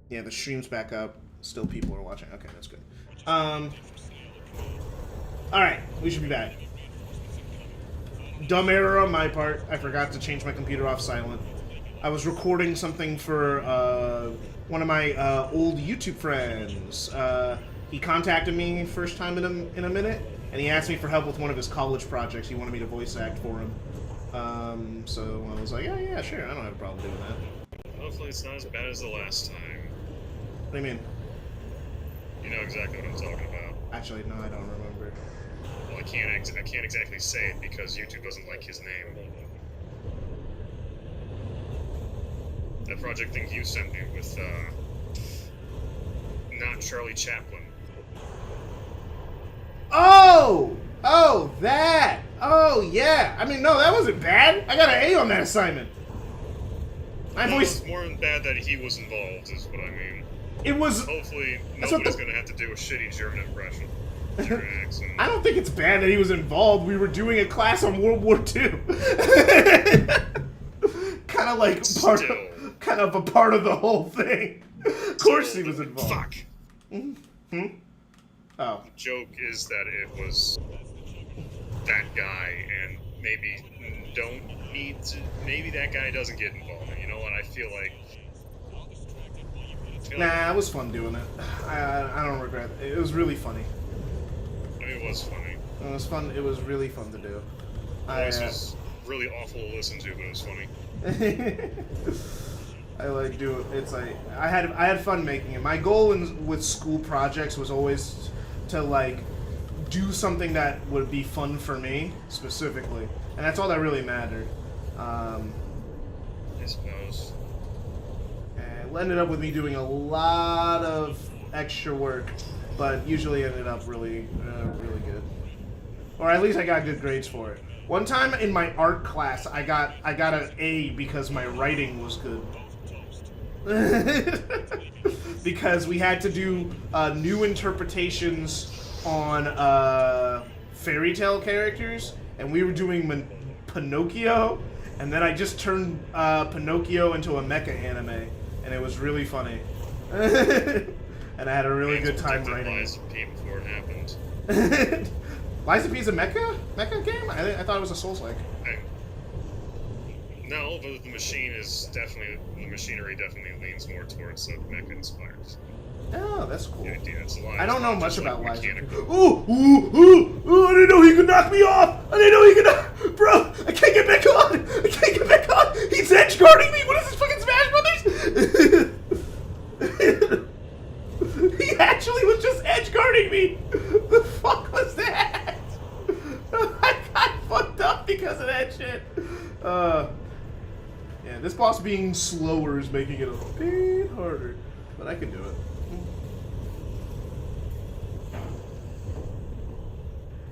Yeah, the stream's back up. Still people are watching. Okay, that's good. Alright, we should be back. Dumb error on my part. I forgot to change my computer off silent. I was recording something for one of my old YouTube friends. He contacted me first time in a minute, and he asked me for help with one of his college projects. He wanted me to voice act for him. So I was like, yeah, sure. I don't have a problem doing that. Hopefully it's not as bad as the last time. What do you mean? You know exactly what I'm talking about. Actually, no, I don't remember. Well, I can't exactly say it because YouTube doesn't like his name. That project thing you sent me with, not Charlie Chaplin. Oh, that. Oh, yeah. I mean, no, that wasn't bad. I got an A on that assignment. My No, voice. it's more than bad that he was involved, is what I mean. It was. Hopefully, That's what nobody's the- gonna have to do a shitty German impression. German accent. I don't think it's bad that he was involved. We were doing a class on World War II. Kind of like Still. kind of a part of the whole thing. Of course he was involved. Fuck. Oh. The joke is that it was that guy, and maybe that guy doesn't get involved. And you know what? I feel like Nah, it was fun doing it. I don't regret it. It was really funny. I mean, it was funny. It was fun. It was really fun to do. This was really awful to listen to, but it was funny. I like do it. It's like I had fun making it. My goal with school projects was always to like do something that would be fun for me specifically, and that's all that really mattered. I suppose. And it ended up with me doing a lot of extra work, but usually ended up really good, or at least I got good grades for it. One time in my art class, I got an A because my writing was good. Because we had to do new interpretations on fairy tale characters, and we were doing Pinocchio, and then I just turned Pinocchio into a mecha anime, and it was really funny. And I had a really good time writing. Lies of P before it happened. Lies of P is a mecha game? I thought it was a Souls-like. No, but the machinery definitely leans more towards mecha inspired. Oh, that's cool. The idea it's alive. I don't know It's not much just, about like, Lies of P. mechanical. Ooh, I didn't know he could knock me off! I didn't know he could Bro, I can't get back on! I can't get back on! He's edge guarding me! What is this, fucking Smash Brothers? He actually was just edge guarding me! The fuck was that? I got fucked up because of that shit. Yeah, this boss being slower is making it a bit harder, but I can do it.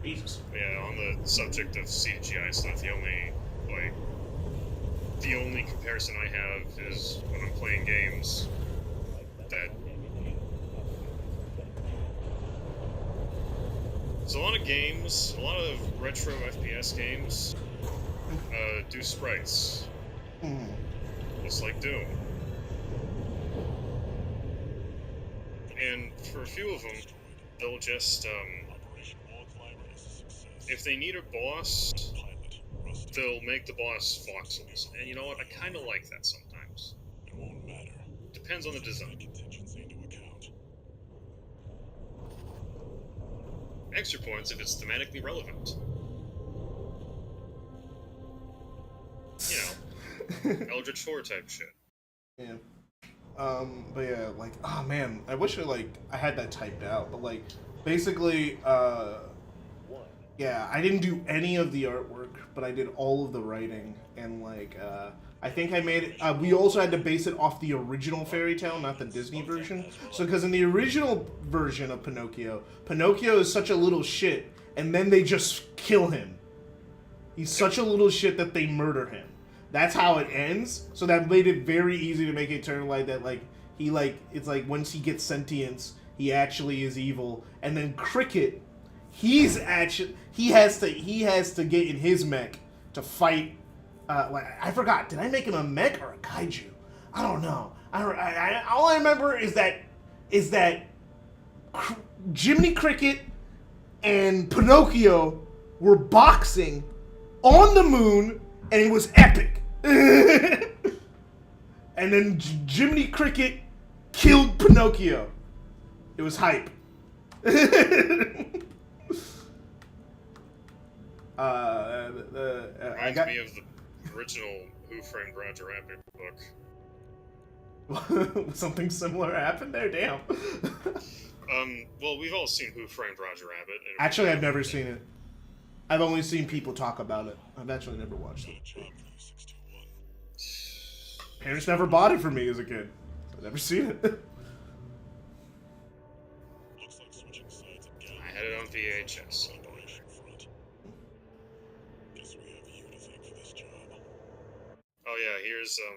Jesus. Yeah, on the subject of CGI stuff, the only comparison I have is when I'm playing games that there's a lot of retro FPS games do sprites. Just like Doom. And for a few of them, they'll just, if they need a boss, they'll make the boss voxels. And you know what? I kind of like that sometimes. It won't matter. Depends on the design. Contingency into account. Extra points if it's thematically relevant. You know, Eldritch Horror type shit. Yeah. But yeah, like, oh man, I wish I had that typed out, but like, basically, yeah, I didn't do any of the artwork, but I did all of the writing, and like, I think I made it, we also had to base it off the original fairy tale, not the Disney version. So, because in the original version of Pinocchio, Pinocchio is such a little shit, and then they just kill him. He's such a little shit that they murder him. That's how it ends. So that made it very easy to make it turn like that. Like he like it's like once he gets sentience, he actually is evil. And then Cricket, he has to get in his mech to fight. Like I forgot. Did I make him a mech or a kaiju? I don't know. All I remember is that Jiminy Cricket and Pinocchio were boxing on the moon, and it was epic. And then Jiminy Cricket killed Pinocchio. It was hype. Reminds me of the original Who Framed Roger Rabbit book. Something similar happened there? Damn. Well, we've all seen Who Framed Roger Rabbit. Actually, I've never seen it. I've only seen people talk about it. I've actually never watched it. Parents never bought it for me as a kid. I've never seen it. Looks like switching sides again. I had it on VHS. Operation front. Guess we have you to thank for this job. Oh yeah, here's I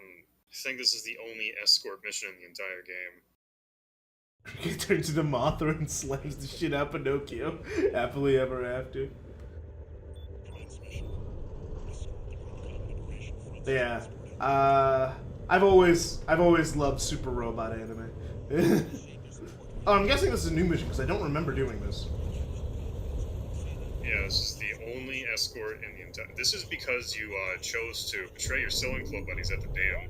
think this is the only escort mission in the entire game. Cricket turns into Mothra and slams the shit out Pinocchio. Happily ever after. Transmission. Escort the Rokon Liberation Front. Yeah. I've always loved Super Robot anime. Oh, I'm guessing this is a new mission because I don't remember doing this. Yeah, this is the only escort in the entire. This is because you chose to betray your sewing club buddies at the dam.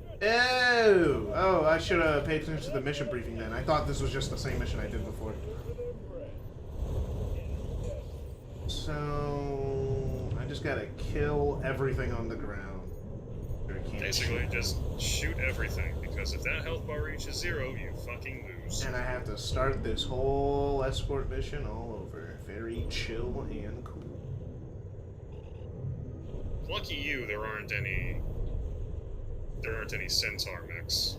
Oh, I should have paid attention to the mission briefing then. I thought this was just the same mission I did before. So I just gotta kill everything on the ground. Basically, just shoot everything, because if that health bar reaches 0, you fucking lose. And I have to start this whole escort mission all over. Very chill and cool. Lucky you, there aren't any centaur mechs.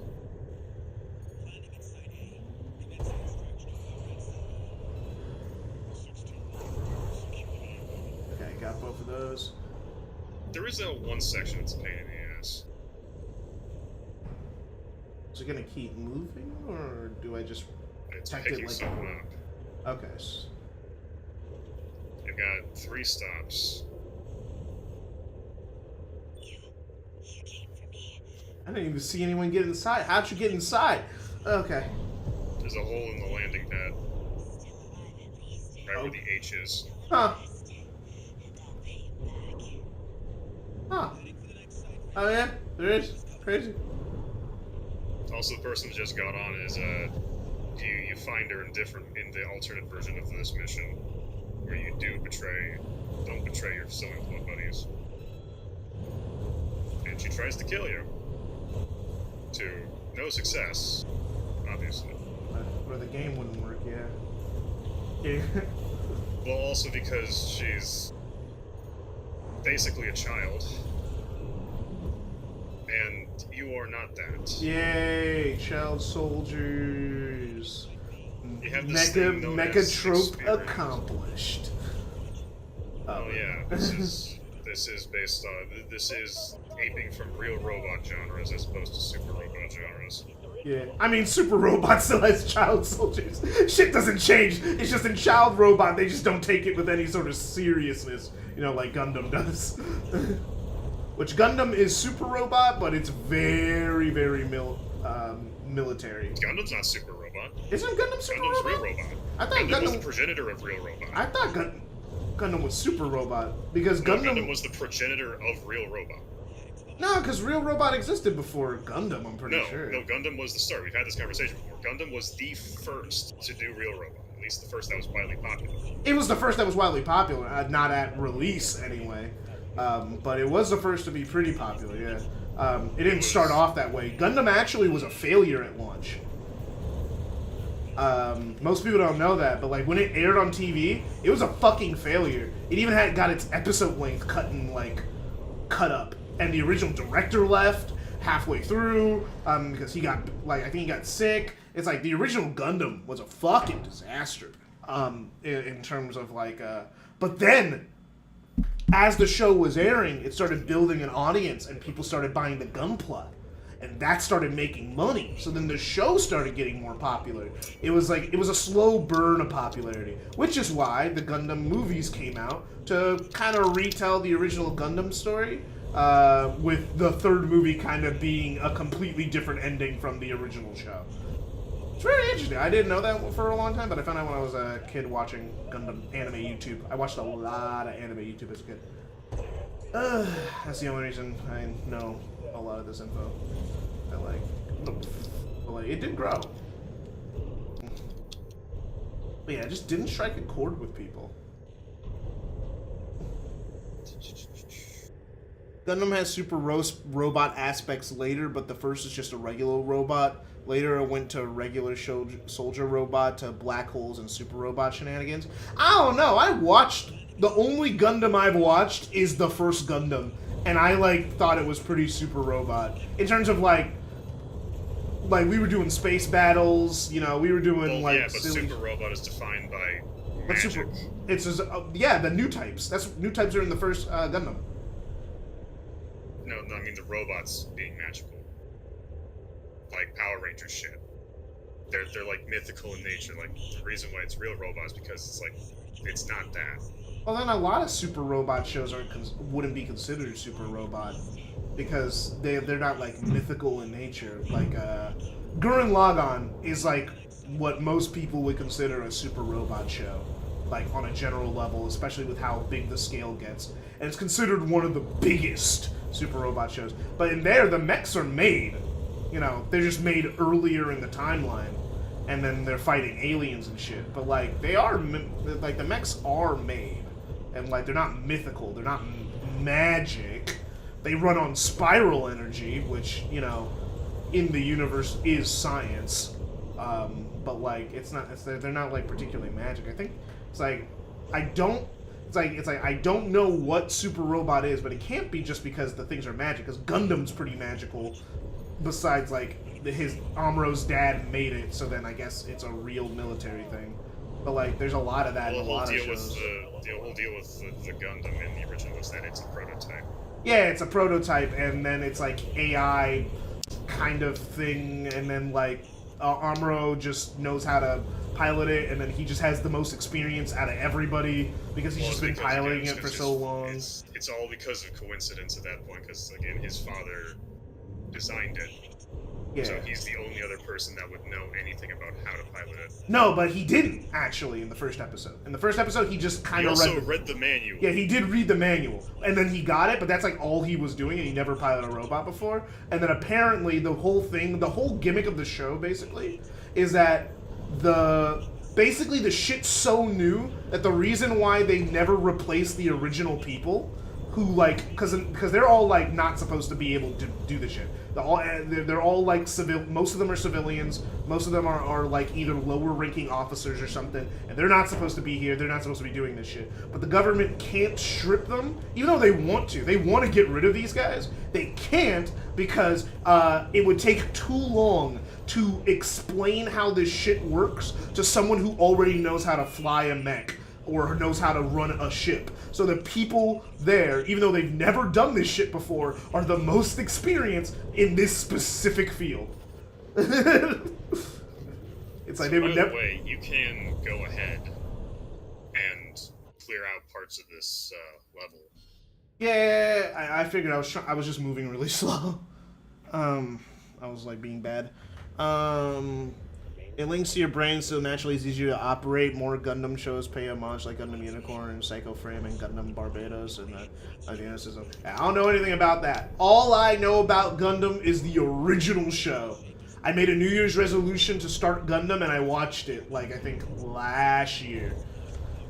Landing at Site A. Commencing extraction of security. Okay, got both of those. There is that one section that's a pain in the ass. Is it gonna keep moving, or do I just It's protect it picking like someone up. Okay. You've got 3 stops. You came for me. I didn't even see anyone get inside. How'd you get inside? Okay. There's a hole in the landing pad, Still alive at least. right where the H is. Huh. And I'll pay you back. Huh. Oh yeah? There is? Crazy. Also, the person that just got on is you find her in the alternate version of this mission, where you don't betray your sewing club buddies, and she tries to kill you. To no success, obviously. Or the game wouldn't work, yeah. Yeah. Well, also because she's basically a child, and you are not that. Yay, child soldiers. You have this thing known as Mecha trope experience. accomplished. Oh yeah, this is based on this is aping from real robot genres as opposed to super robot genres. Yeah, I mean, Super Robot still has child soldiers. Shit doesn't change. It's just in Child Robot, they just don't take it with any sort of seriousness, you know, like Gundam does. Which Gundam is Super Robot, but it's very, very military. Gundam's not super robot. Isn't Gundam Super Gundam's Robot? real robot. I thought Gundam was the Gundam. progenitor of real robot. I thought Gundam was Super Robot because No, Gundam. Gundam was the progenitor of real robot. No, because Real Robot existed before Gundam. I'm pretty sure. No, Gundam was the start. We've had this conversation before. Gundam was the first to do real robot. At least the first that was widely popular. It was the first that was widely popular, not at release anyway. But it was the first to be pretty popular, yeah. It didn't start off that way. Gundam actually was a failure at launch. Most people don't know that, but like when it aired on TV, it was a fucking failure. It even got its episode length cut up, and the original director left halfway through because he got I think he got sick. It's like the original Gundam was a fucking disaster in terms of but then as the show was airing, it started building an audience, and people started buying the Gunpla, and that started making money. So then the show started getting more popular. It was a slow burn of popularity, which is why the Gundam movies came out to kind of retell the original Gundam story, with the third movie kind of being a completely different ending from the original show. It's very interesting. I didn't know that for a long time, but I found out when I was a kid watching Gundam anime YouTube. I watched a lot of anime YouTube as a kid. That's the only reason I know a lot of this info. It did grow. But yeah, it just didn't strike a chord with people. Gundam has super robot aspects later, but the first is just a regular robot. Later it went to regular soldier robot, to black holes and super robot shenanigans. I don't know, the only Gundam I've watched is the first Gundam, and I thought it was pretty super robot. In terms of like we were doing space battles, we were doing but super robot is defined by magic. The new types. New types are in the first Gundam. No, I mean the robots being magical. Like Power Rangers shit. They're like mythical in nature. Like the reason why it's real robots because it's not that. Well, then a lot of super robot shows wouldn't be considered super robot because they're not like mythical in nature. Like Gurren Lagann is like what most people would consider a super robot show, like on a general level, especially with how big the scale gets. And it's considered one of the biggest super robot shows. But in there, the mechs are made. They're just made earlier in the timeline, and then they're fighting aliens and shit. But the mechs are made, and they're not mythical. They're not magic. They run on spiral energy, which in the universe is science. But it's not. They're not particularly magic. I think I don't know what super robot is, but it can't be just because the things are magic. Because Gundam's pretty magical. Besides, his Amuro's dad made it, so then I guess it's a real military thing. But there's a lot of that in a lot of shows. The whole deal with the Gundam in the original is that it's a prototype. Yeah, it's a prototype, and then it's AI kind of thing, and then Amuro just knows how to pilot it, and then he just has the most experience out of everybody because he's just been piloting it for so long. It's all because of coincidence at that point, because again, his father designed it. Yeah. So he's the only other person that would know anything about how to pilot it. No, but he didn't actually in the first episode. In the first episode, he just kind of read the manual. Yeah, he did read the manual, and then he got it. But that's all he was doing, and he never piloted a robot before. And then apparently, the whole gimmick of the show, basically, is that the shit's so new that the reason why they never replaced the original people, who because they're all not supposed to be able to do the shit. They're all civil. Most of them are civilians. Most of them are either lower ranking officers or something, and they're not supposed to be here. They're not supposed to be doing this shit. But the government can't strip them, even though they want to. They want to get rid of these guys. They can't because it would take too long to explain how this shit works to someone who already knows how to fly a mech or knows how to run a ship. So the people there, even though they've never done this shit before, are the most experienced in this specific field. It's they would never. By the way, you can go ahead and clear out parts of this level. Yeah, I figured I was just moving really slow. I was being bad. It links to your brain, so naturally it's easier to operate. More Gundam shows pay homage, like Gundam Unicorn, Psycho Frame, and Gundam Barbados, and I don't know anything about that. All I know about Gundam is the original show. I made a New Year's resolution to start Gundam, and I watched it, I think, last year.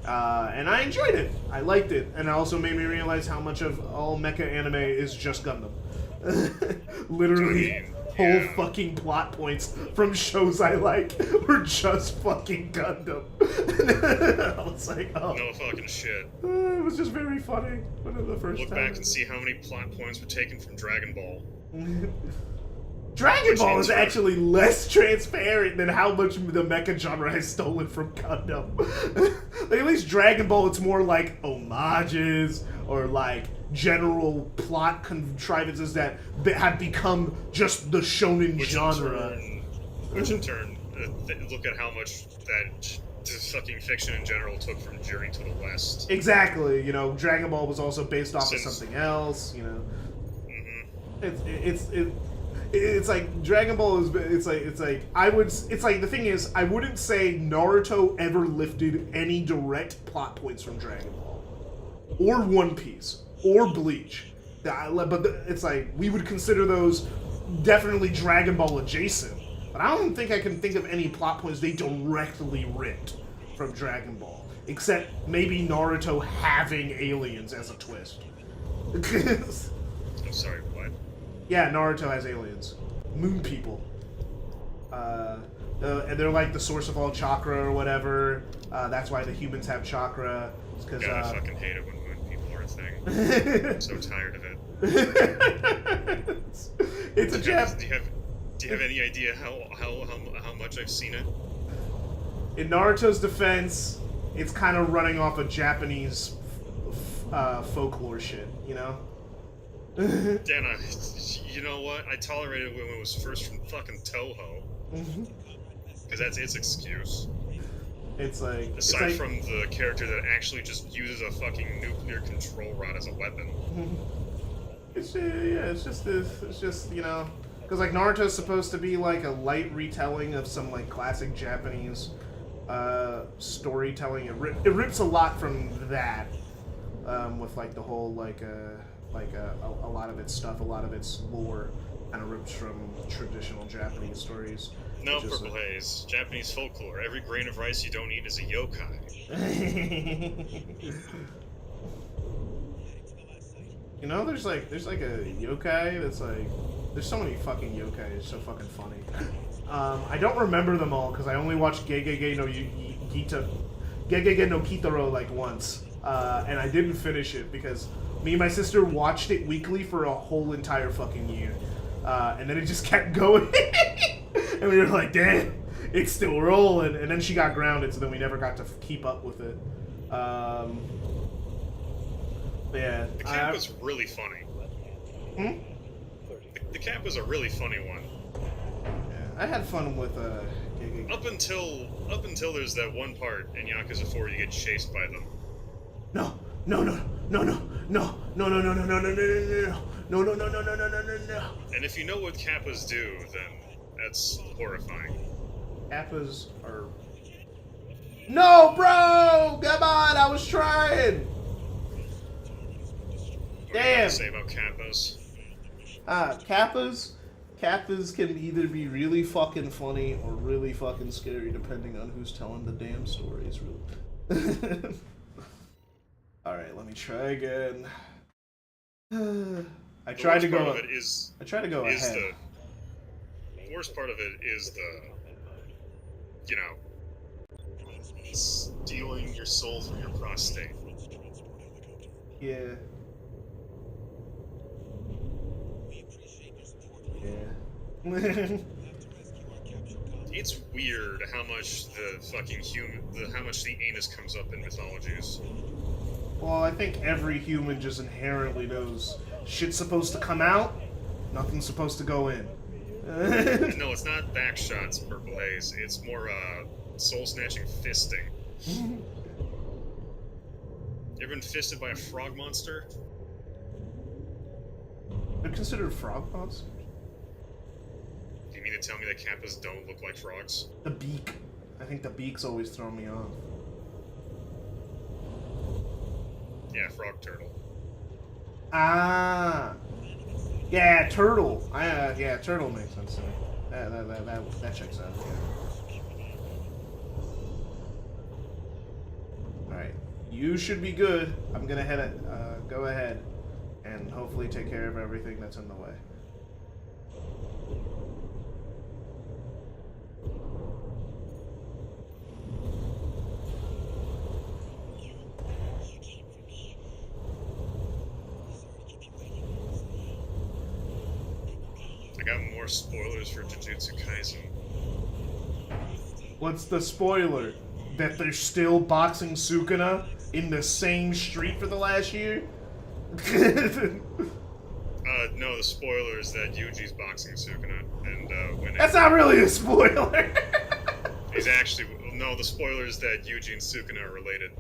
And I enjoyed it. I liked it. And it also made me realize how much of all mecha anime is just Gundam. Literally. Whole fucking plot points from shows I like were just fucking Gundam. I was oh. No fucking shit. It was just very funny. One of the first Look back and see how many plot points were taken from Dragon Ball. Dragon Which Ball in is turn- actually less transparent than how much the mecha genre has stolen from Gundam. Like, at least Dragon Ball, it's more like homages or like general plot contrivances that have become just the shonen genre. Which in turn, look at how much that fucking fiction in general took from Journey to the West. Exactly, you know, Dragon Ball was also based off of Since- something else, you know. Mm-hmm. It's like Dragon Ball is it's like the thing is I wouldn't say Naruto ever lifted any direct plot points from Dragon Ball or One Piece or Bleach. But it's like we would consider those definitely Dragon Ball adjacent. But I don't think I can think of any plot points they directly ripped from Dragon Ball, except maybe Naruto having aliens as a twist. I'm sorry, what? Yeah, Naruto has aliens. Moon people. And they're like the source of all chakra or whatever. That's why the humans have chakra. God, I fucking hate it when moon people are a thing. I'm so tired of it. It's a Jap. Do you have any idea how much I've seen it? In Naruto's defense, it's kind of running off of Japanese folklore shit, you know? Dan, you know what? I tolerated it when it was first from fucking Toho. Because that's its excuse. It's like... Aside from the character that actually just uses a fucking nuclear control rod as a weapon. It's just, you know... Because, like, Naruto's supposed to be, like, a light retelling of some, like, classic Japanese storytelling. It rips a lot from that, with, like, the whole, a lot of its stuff, a lot of its lore kind of rips from traditional Japanese stories. No, Purple Haze. Japanese folklore. Every grain of rice you don't eat is a yokai. You know, there's like a yokai that's like... There's so many fucking yokai, it's so fucking funny. I don't remember them all, because I only watched Gegege no Kitaro like once. And I didn't finish it, because me and my sister watched it weekly for a whole entire fucking year. And then it just kept going. And we were like, damn, it's still rolling. And then she got grounded, so then we never got to keep up with it. Yeah. The cap was really funny. Hmm? The cap was a really funny one. Yeah, I had fun with Gegege. Up until there's that one part in Yakuza 4 you get chased by them. No. And if you know what kappas do, then that's horrifying. Kappas are... No, bro! Come on, I was trying! What do you have Damn! to say about kappas? Kappas can either be really fucking funny or really fucking scary, depending on who's telling the damn stories, really. Alright, let me try again. I tried to go ahead. The worst part of it is the, you know, stealing your soul from your prostate. Yeah. Yeah. It's weird how much the fucking how much the anus comes up in mythologies. Well, I think every human just inherently knows shit's supposed to come out, nothing's supposed to go in. No, it's not back shots, Purple Haze. It's more soul-snatching fisting. You ever been fisted by a frog monster? They're considered frog monsters? Do you mean to tell me that kappas don't look like frogs? The beak. I think the beak's always thrown me off. Yeah, frog turtle. Ah. Yeah, turtle. Yeah, turtle makes sense to me. That checks out. Yeah. Alright. You should be good. I'm gonna go ahead and hopefully take care of everything that's in the way. I got more more spoilers for Jujutsu Kaisen. What's the spoiler? That they're still boxing Sukuna in the same street for the last year? No, the spoiler is that Yuji's boxing Sukuna, and when That's not really a spoiler. he's actually no. The spoiler is that Yuji and Sukuna are related.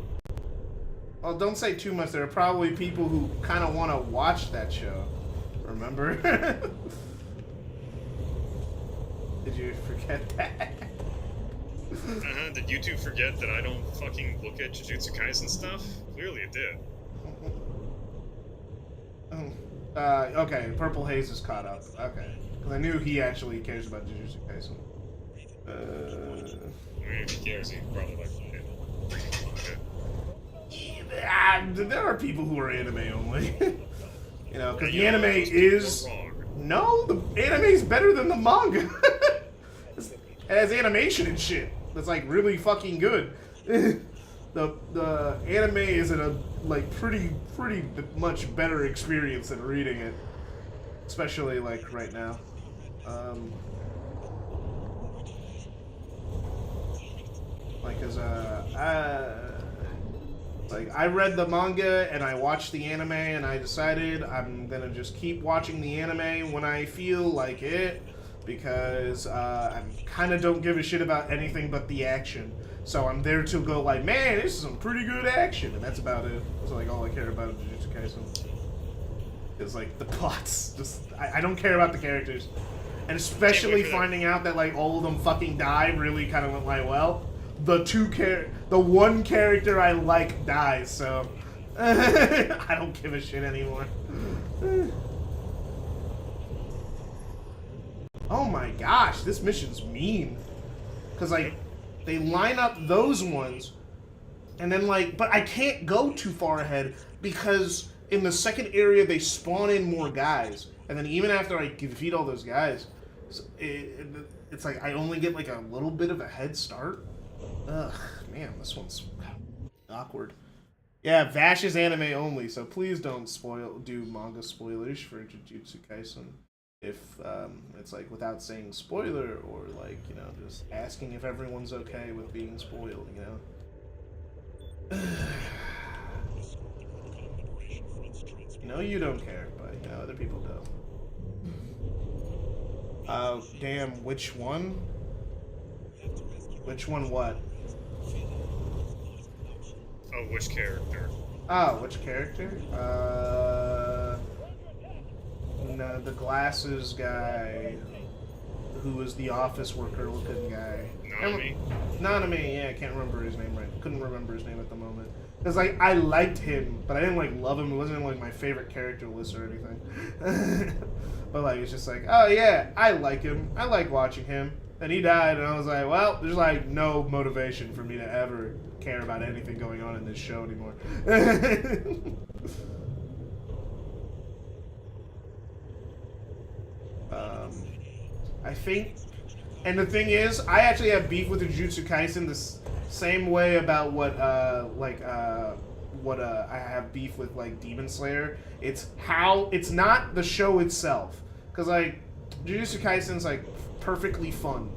Well, don't say too much. There are probably people who kind of want to watch that show. Remember? Did you forget that? Did you two forget that I don't fucking look at Jujutsu Kaisen stuff? Clearly it did. Okay, Purple Haze is caught up. Okay. Because I knew he actually cares about Jujutsu Kaisen. I mean, if he cares, he probably like it. There are people who are anime only. You know, because the Yeah, anime those people is... are wrong. No, the anime's better than the manga. It has animation and shit. That's like really fucking good. The anime is a like pretty much better experience than reading it, especially like right now. Like, cause like I read the manga and I watched the anime and I decided I'm gonna just keep watching the anime when I feel like it, because I kind of don't give a shit about anything but the action. So I'm there to go like, man, this is some pretty good action, and that's about it. That's like all I care about in Jujutsu Kaisen. Is like the plots. Just I don't care about the characters, and especially finding out that like all of them fucking die really kind of went like, well, the one character I like dies, so I don't give a shit anymore. Oh my gosh, this mission's mean. Cause like they line up those ones, and then like, but I can't go too far ahead because in the second area they spawn in more guys, and then even after I defeat all those guys, it's like I only get like a little bit of a head start. Ugh, man, this one's awkward. Yeah, Vash is anime only, so please don't do manga spoilers for Jujutsu Kaisen. If it's like without saying spoiler, or like, you know, just asking if everyone's okay with being spoiled, you know. You know you don't care, but you know other people do. Damn, which one? Which one what? Oh, which character? Oh, which character? No, the glasses guy, who was the office worker looking guy. Nanami? Nanami, yeah, I can't remember his name right. Couldn't remember his name at the moment. Because, like, I liked him, but I didn't, like, love him. It wasn't, like, my favorite character list or anything. But, like, it's just like, oh, yeah, I like him. I like watching him. And he died, and I was like, well, there's, like, no motivation for me to ever care about anything going on in this show anymore. I think, and the thing is, I actually have beef with the Jujutsu Kaisen the same way about what I have beef with like Demon Slayer. It's how it's not the show itself, because like Jujutsu Kaisen's like perfectly fun.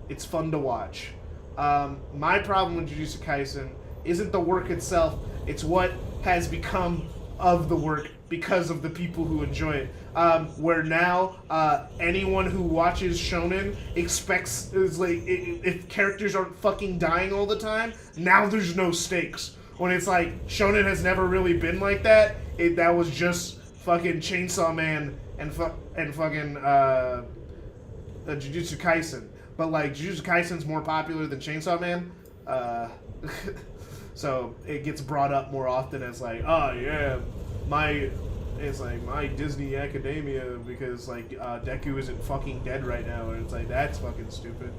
It's fun to watch. My problem with Jujutsu Kaisen isn't the work itself. It's what has become of the work because of the people who enjoy it. Where now anyone who watches shonen expects is like if characters aren't fucking dying all the time, now there's no stakes. When it's like shonen has never really been like that. That was just fucking Chainsaw Man and fucking Jujutsu Kaisen. But like Jujutsu Kaisen's more popular than Chainsaw Man. So it gets brought up more often as like, oh yeah, it's like my Disney Academia because like Deku isn't fucking dead right now, and it's like that's fucking stupid.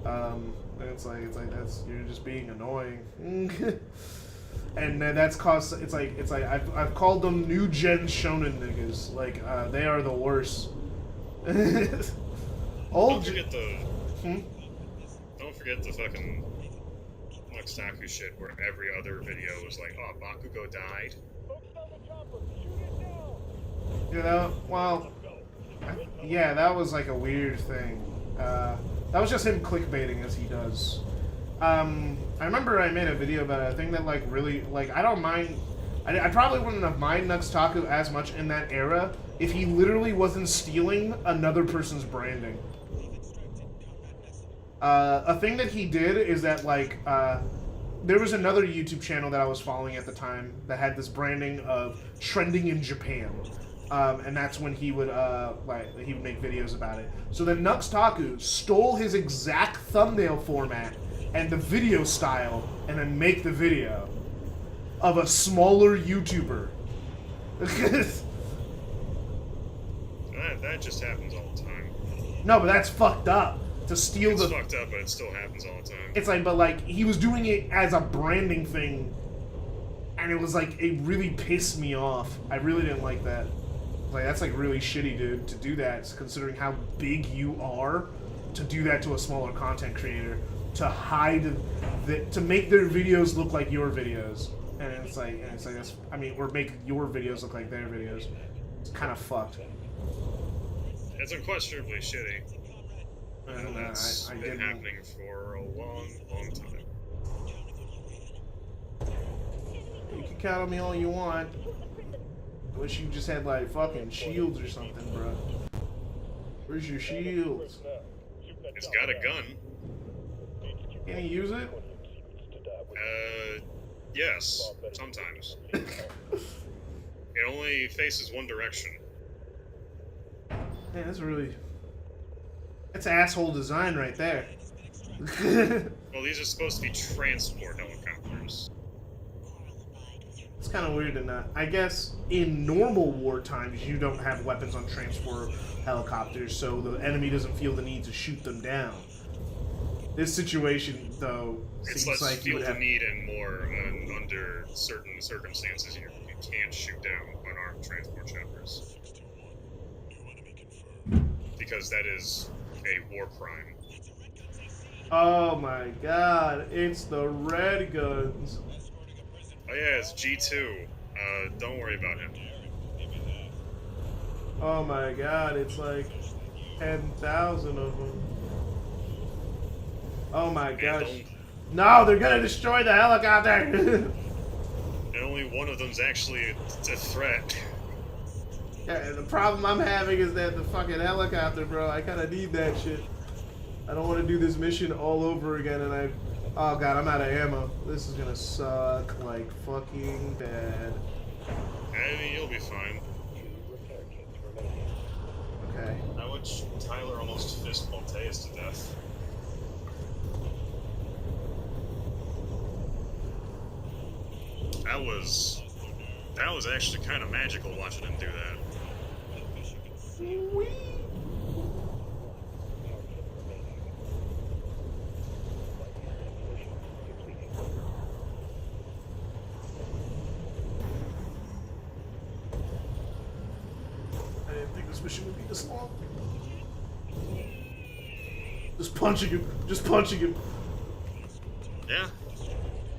And it's like that's you're just being annoying. And that's caused it's like I've called them new gen shonen niggas. Like they are the worst. Don't forget the fucking Luxaku shit where every other video was like, oh, Bakugo died. You know, well, Yeah, that was like a weird thing. That was just him clickbaiting as he does. I remember I made a video about it. I think that like really like I don't mind. I probably wouldn't have mind Nuxtaku as much in that era if he literally wasn't stealing another person's branding. A thing that he did is that like there was another YouTube channel that I was following at the time that had this branding of trending in Japan. And that's when he would he would make videos about it. So then Nuxtaku stole his exact thumbnail format and the video style and then make the video of a smaller YouTuber. That just happens all the time. No, but that's fucked up. To steal It's the fucked up, but it still happens all the time. It's like, but like he was doing it as a branding thing, and it was like it really pissed me off. I really didn't like that. Like that's like really shitty, dude, to do that, considering how big you are. To do that to a smaller content creator, to hide, to make their videos look like your videos, and it's like that's, I mean, or make your videos look like their videos. It's kind of fucked. It's unquestionably shitty. And It's I been didn't. happening for a long, long time. You can count on me all you want. I wish you just had like fucking shields or something, bro. Where's your shields? It's got a gun. Can you use it? Yes, sometimes. It only faces one direction. Man, that's really... That's asshole design right there. Well, these are supposed to be transport helicopters. It's kind of weird to not... I guess in normal war times, you don't have weapons on transport helicopters, so the enemy doesn't feel the need to shoot them down. This situation, though, It's seems less like you feel would the have... need and more under certain circumstances you can't shoot down unarmed transport choppers. Because that is a war crime. Oh my god, it's the red guns. Oh yeah, it's G2. Don't worry about him. Oh my god, it's like 10,000 of them. Oh my gosh. No, they're gonna destroy the helicopter! And only one of them's actually a threat. Yeah, the problem I'm having is that the fucking helicopter, bro, I kinda need that shit. I don't want to do this mission all over again and oh god, I'm out of ammo. This is gonna suck like fucking bad. I mean, you'll be fine. Okay. I watched Tyler almost fist Malteus to death. That was actually kind of magical watching him do that. Sweet. I didn't think this mission would be this long. Just punching him. Just punching him. Yeah.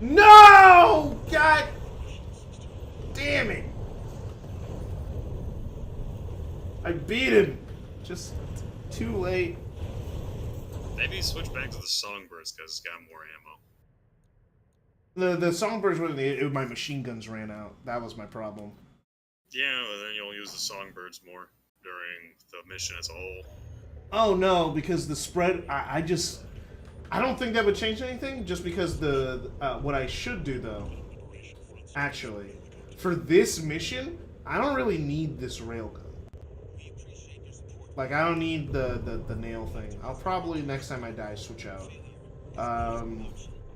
No! God damn it. I beat him. Just too late. Maybe switch back to the Songbirds because it's got more ammo. The Songbirds were my machine guns ran out. That was my problem. Yeah, but then you'll use the Songbirds more during the mission as a whole. Oh no, because the spread. I don't think that would change anything. Just because what I should do though, actually, for this mission, I don't really need this railgun. Like I don't need the nail thing. I'll probably next time I die switch out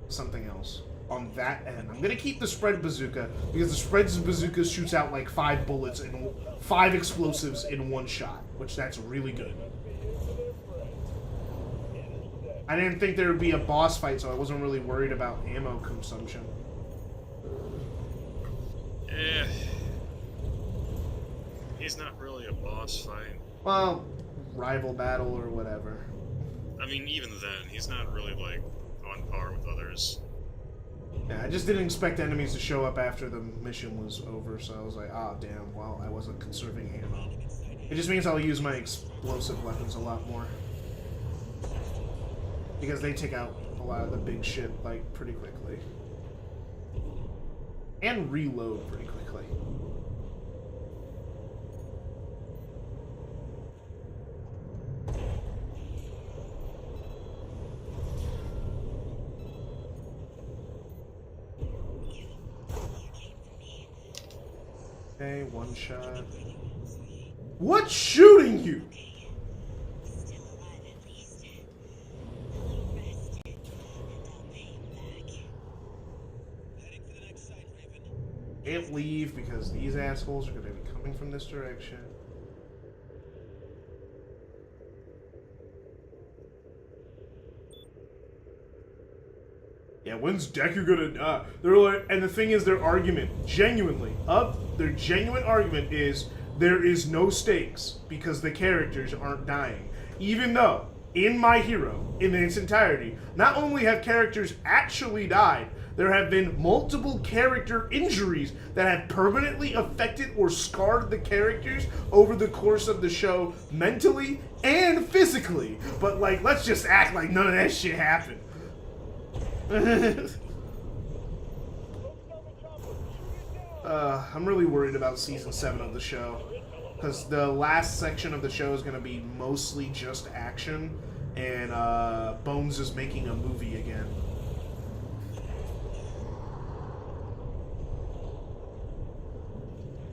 something else on that end. I'm gonna keep the spread bazooka because the spread bazooka shoots out like 5 bullets and 5 explosives in one shot, which that's really good. I didn't think there would be a boss fight, so I wasn't really worried about ammo consumption. Yeah. He's not really a boss fight. Well, rival battle or whatever. I mean, even then, he's not really, like, on par with others. Yeah, I just didn't expect enemies to show up after the mission was over, so I was like, ah, damn, well, I wasn't conserving ammo. It just means I'll use my explosive weapons a lot more. Because they take out a lot of the big shit, like, pretty quickly. And reload pretty quickly. Okay, one shot. What's shooting you? Can't leave because these assholes are going to be coming from this direction. Yeah, when's Deku gonna die? They're like, and the thing is, their argument, their genuine argument is there is no stakes because the characters aren't dying. Even though, in My Hero, in its entirety, not only have characters actually died, there have been multiple character injuries that have permanently affected or scarred the characters over the course of the show, mentally and physically. But, like, let's just act like none of that shit happened. I'm really worried about season 7 of the show, because the last section of the show is going to be mostly just action, and Bones is making a movie again.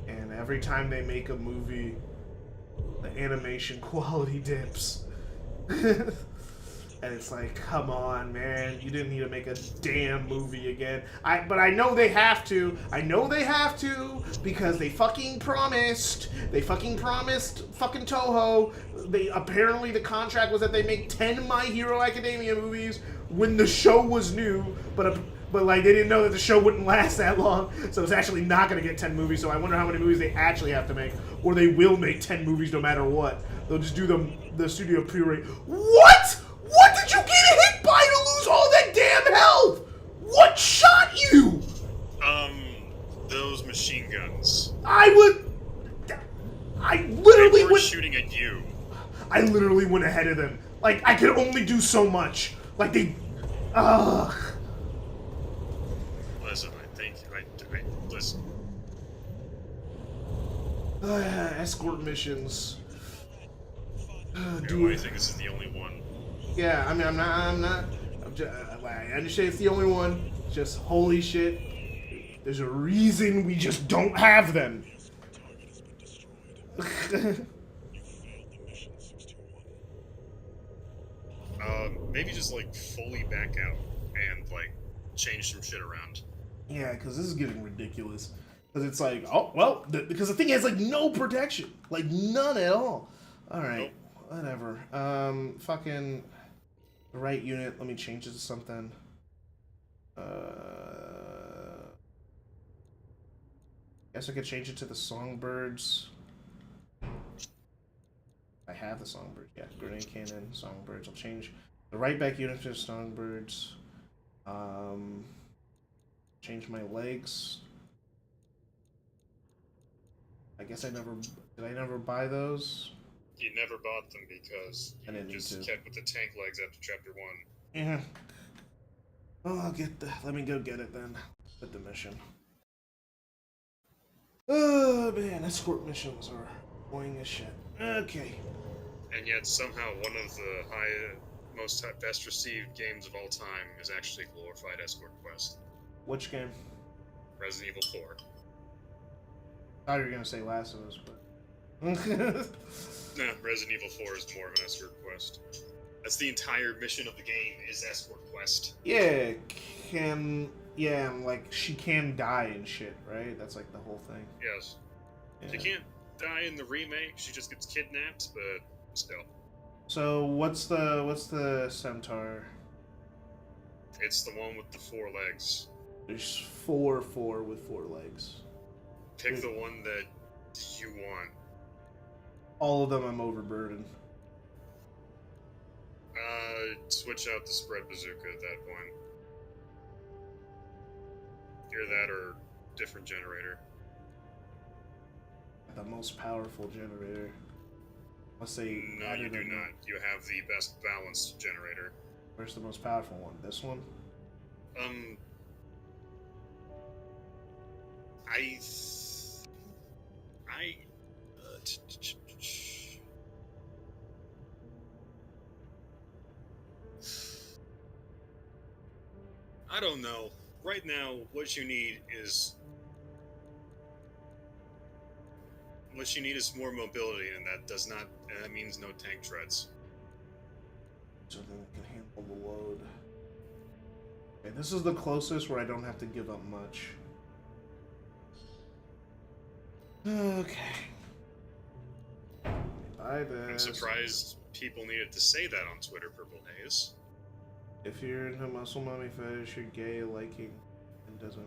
And every time they make a movie, the animation quality dips. And it's like, come on, man, you didn't need to make a damn movie again. But I know they have to. I know they have to because they fucking promised. They fucking promised fucking Toho. Apparently the contract was that they make 10 My Hero Academia movies when the show was new, but like they didn't know that the show wouldn't last that long, so it's actually not going to get 10 movies. So I wonder how many movies they actually have to make, or they will make 10 movies no matter what. They'll just do the studio pre-rate. What? What did you get hit by to lose all that damn health? What shot you? Those machine guns. I literally They were went shooting at you. I literally went ahead of them. Like, I could only do so much. Like, ugh. Listen, I think, listen. Escort missions. Do I think this is the only one? Yeah, I mean, I understand it's the only one. Just, holy shit. There's a reason we just don't have them. Maybe just, like, fully back out and, like, change some shit around. Yeah, because this is getting ridiculous. Because it's like, oh, well, because the thing has, like, no protection. Like, none at all. Alright, whatever. Fucking... The right unit, let me change it to something. Guess I could change it to the Songbirds. I have the Songbirds, yeah. Grenade Cannon, Songbirds. I'll change the right back unit to Songbirds. Change my legs. I guess did I never buy those? You never bought them because you just kept with the tank legs after chapter 1. Yeah. Oh, let me go get it then. At the mission. Oh man, escort missions are annoying as shit. Okay. And yet somehow one of the best received games of all time is actually glorified Escort Quest. Which game? Resident Evil 4. I thought you were gonna say Last of Us, but No, Resident Evil 4 is more of an Escort Quest. That's the entire mission of the game is Escort Quest. yeah, like she can die and shit, right? That's like the whole thing. Yes. Yeah. She can't die in the remake, she just gets kidnapped, but still. So what's the centaur? It's the one with the 4 legs. There's four with 4 legs. Pick the one that you want. All of them I'm overburdened. Switch out the spread bazooka at that point. Either that or different generator. The most powerful generator. Unless they No, you added do a new- not. You have the best balanced generator. Where's the most powerful one? This one? Um, I don't know. Right now, what you need is more mobility, and that means no tank treads. So then it can handle the load. Okay, this is the closest where I don't have to give up much. Okay. Buy I'm this. surprised people needed to say that on Twitter, Purple Haze. If you're into muscle mommy fetish, you're gay, liking, and doesn't.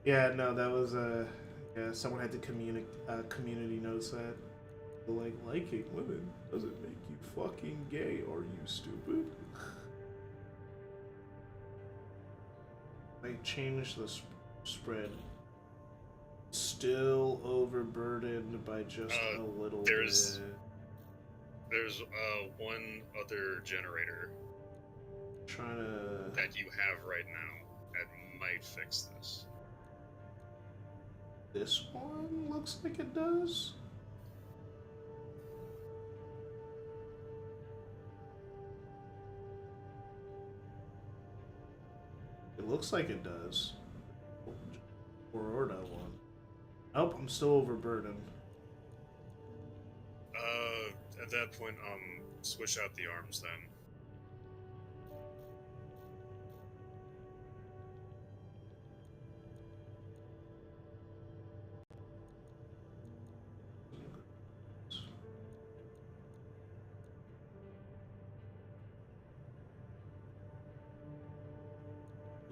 Yeah, no, that was yeah, someone had to community notes that. Like, liking women doesn't make you fucking gay, are you stupid? I changed the spread. Still overburdened by just a little there's- bit. There's one other generator Trying to. that you have right now that might fix this. This one looks like it does. It looks like it does. Aurora one. Nope, I'm still overburdened. At that point, switch out the arms then.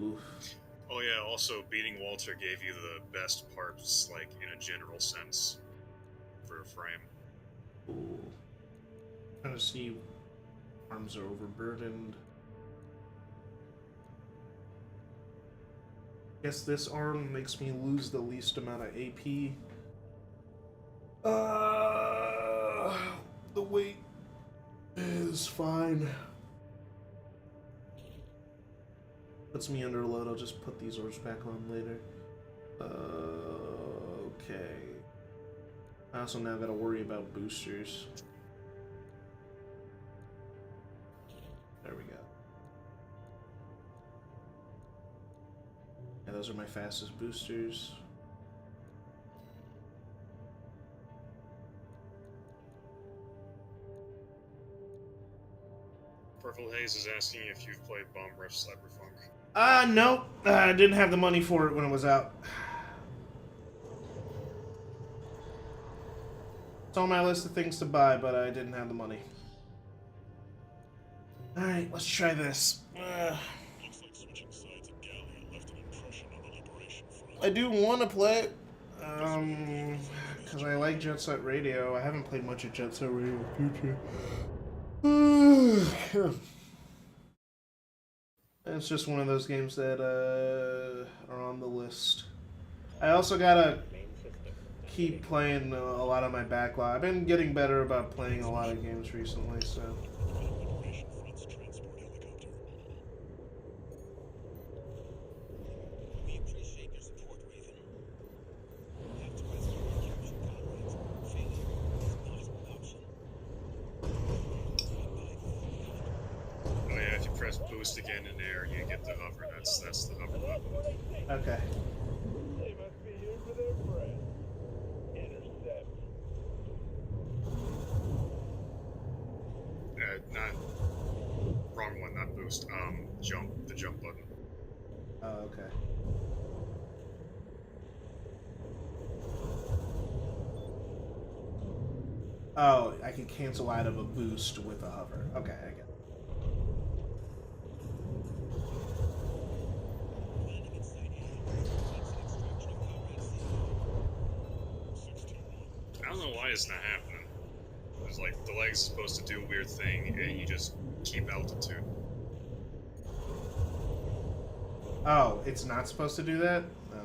Oof. Oh yeah, also beating Walter gave you the best parts, like in a general sense, for a frame. Ooh. Trying to see. Arms are overburdened. Guess this arm makes me lose the least amount of AP. The weight is fine. Puts me under load. I'll just put these orbs back on later. Okay. I also now gotta worry about boosters. There we go. Yeah, those are my fastest boosters. Purple Haze is asking if you've played Bomb Riff Cyberpunk. Nope. I didn't have the money for it when it was out. It's on my list of things to buy, but I didn't have the money. Alright, let's try this. Looks like switching sides at Gallia left an impression on the Liberation Front. I do want to play it. Because I like Jet Set Radio. I haven't played much of Jet Set Radio in the future. It's just one of those games that are on the list. I also gotta keep playing a lot of my backlog. I've been getting better about playing a lot of games recently, so. Liberation Front's transport helicopter. We appreciate your support, Raven. We have to rescue our captured comrades. Failure is not an option. Oh yeah, if you press boost again in air, you get the hover. That's the hover button. Okay. They must be here for their friend. Intercept. Not wrong one, not boost. Jump, the jump button. Oh, okay. Oh, I can cancel out of a boost with a hover. Okay, I get it. Landing in Site A. Exit extraction of comrade C. 61. I don't know why it's not happening. It's like the leg's supposed to do a weird thing, and you just keep altitude. Oh, it's not supposed to do that? No.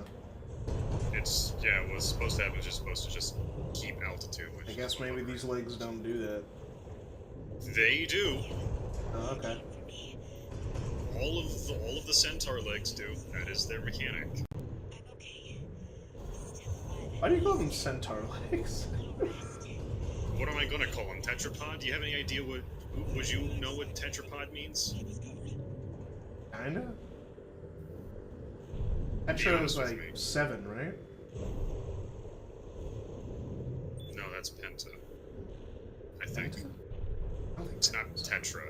It's yeah. What's supposed to happen is just supposed to just keep altitude. Which I is guess maybe these legs don't do that. They do. Oh, okay. All of the centaur legs do. That is their mechanic. Why do you call them centaur legs? What am I gonna call them? Tetrapod? Do you have any idea what? Would you know what tetrapod means? Kinda. Tetra is like 7, right? No, that's penta. I think. I don't think It's not tetra.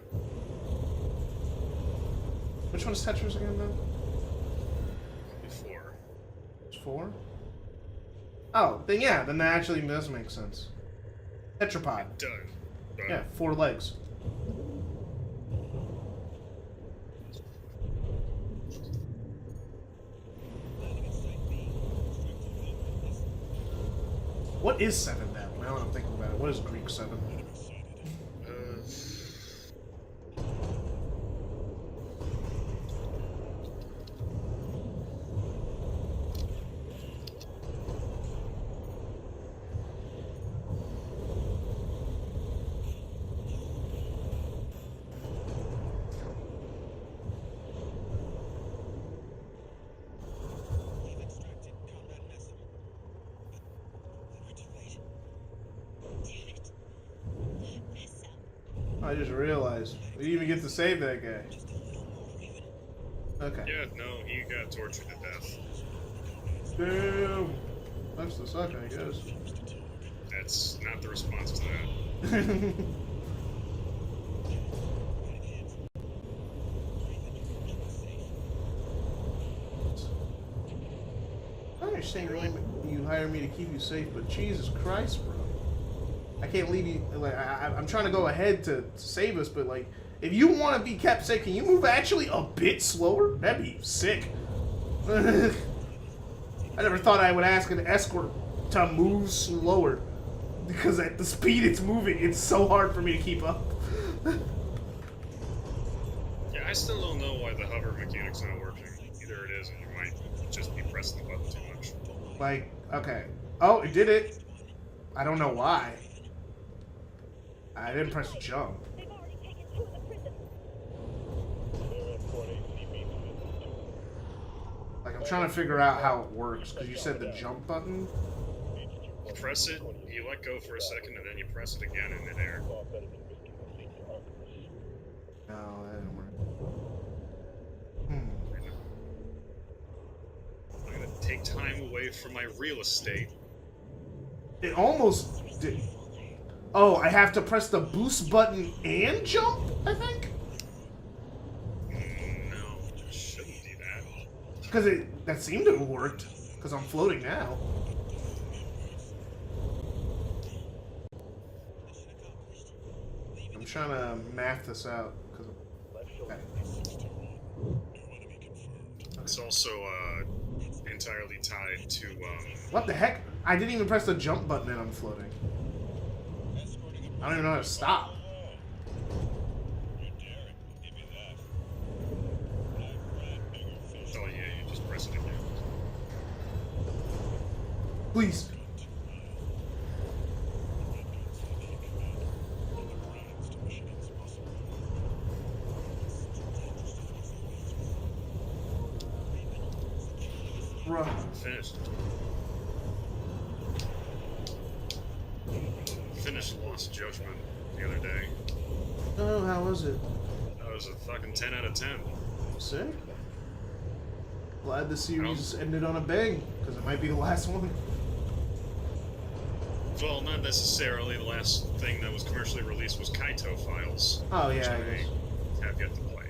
Which one's Tetris again, then? Before. It's 4? Oh, then yeah, then that actually does make sense. Tetrapod. Done. Yeah, 4 legs. What is 7 now? Now that I'm thinking about it, what is Greek 7? We've extracted Conrad Messam. But we're too late. Damn it. Messam. I just realized we didn't even get to save that guy. Just a little more, Raven. Okay. Yeah, no, he got tortured to death. Damn. Sucks to suck, I guess. That's not the response to that. I understand you hire me to keep you safe, but Jesus Christ, bro. I can't leave you. Like, I'm trying to go ahead to save us, but like, if you want to be kept safe, can you move actually a bit slower? That'd be sick. I never thought I would ask an escort to move slower, because at the speed it's moving, it's so hard for me to keep up. Yeah, I still don't know why the hover mechanic's not working. Either it is, and you might just be pressing the button too much. Like, okay. Oh, it did it. I don't know why. I didn't press jump. They've already taken 2 of the prisoners. They're at Port ACB Defense 2. Like, I'm trying to figure out how it works, because you said the jump button. You press it, you let go for a second, and then you press it again in midair. Far better than risking a senior archivist. No, that didn't work. I'm gonna take time away from my real estate. It almost did. Oh, I have to press the boost button and jump, I think? No, you shouldn't do that. Because that seemed to have worked, because I'm floating now. I'm trying to math this out, because okay. It's also entirely tied to What the heck? I didn't even press the jump button and I'm floating. I don't even know how to stop. oh yeah, you just press it again. Please. Bruh. Finished. Finished Lost Judgment the other day. Oh, how was it? That was a fucking 10 out of 10. Sick. Glad the series ended on a bang, because it might be the last one. Well, not necessarily. The last thing that was commercially released was Kaito Files. Oh, which yeah, I guess. I have yet to play.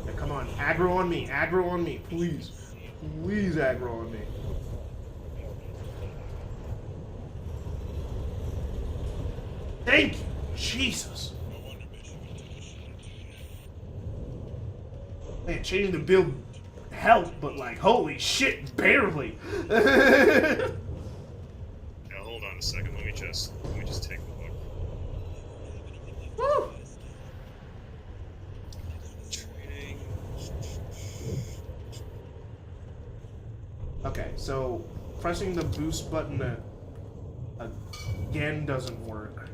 Yeah, come on, aggro on me, please. Please aggro on me. Thank you, Jesus. Man, changing the build helped, but like, holy shit, barely. Now, hold on a second. Let me just take a look. Woo! Training. So pressing the boost button again doesn't work.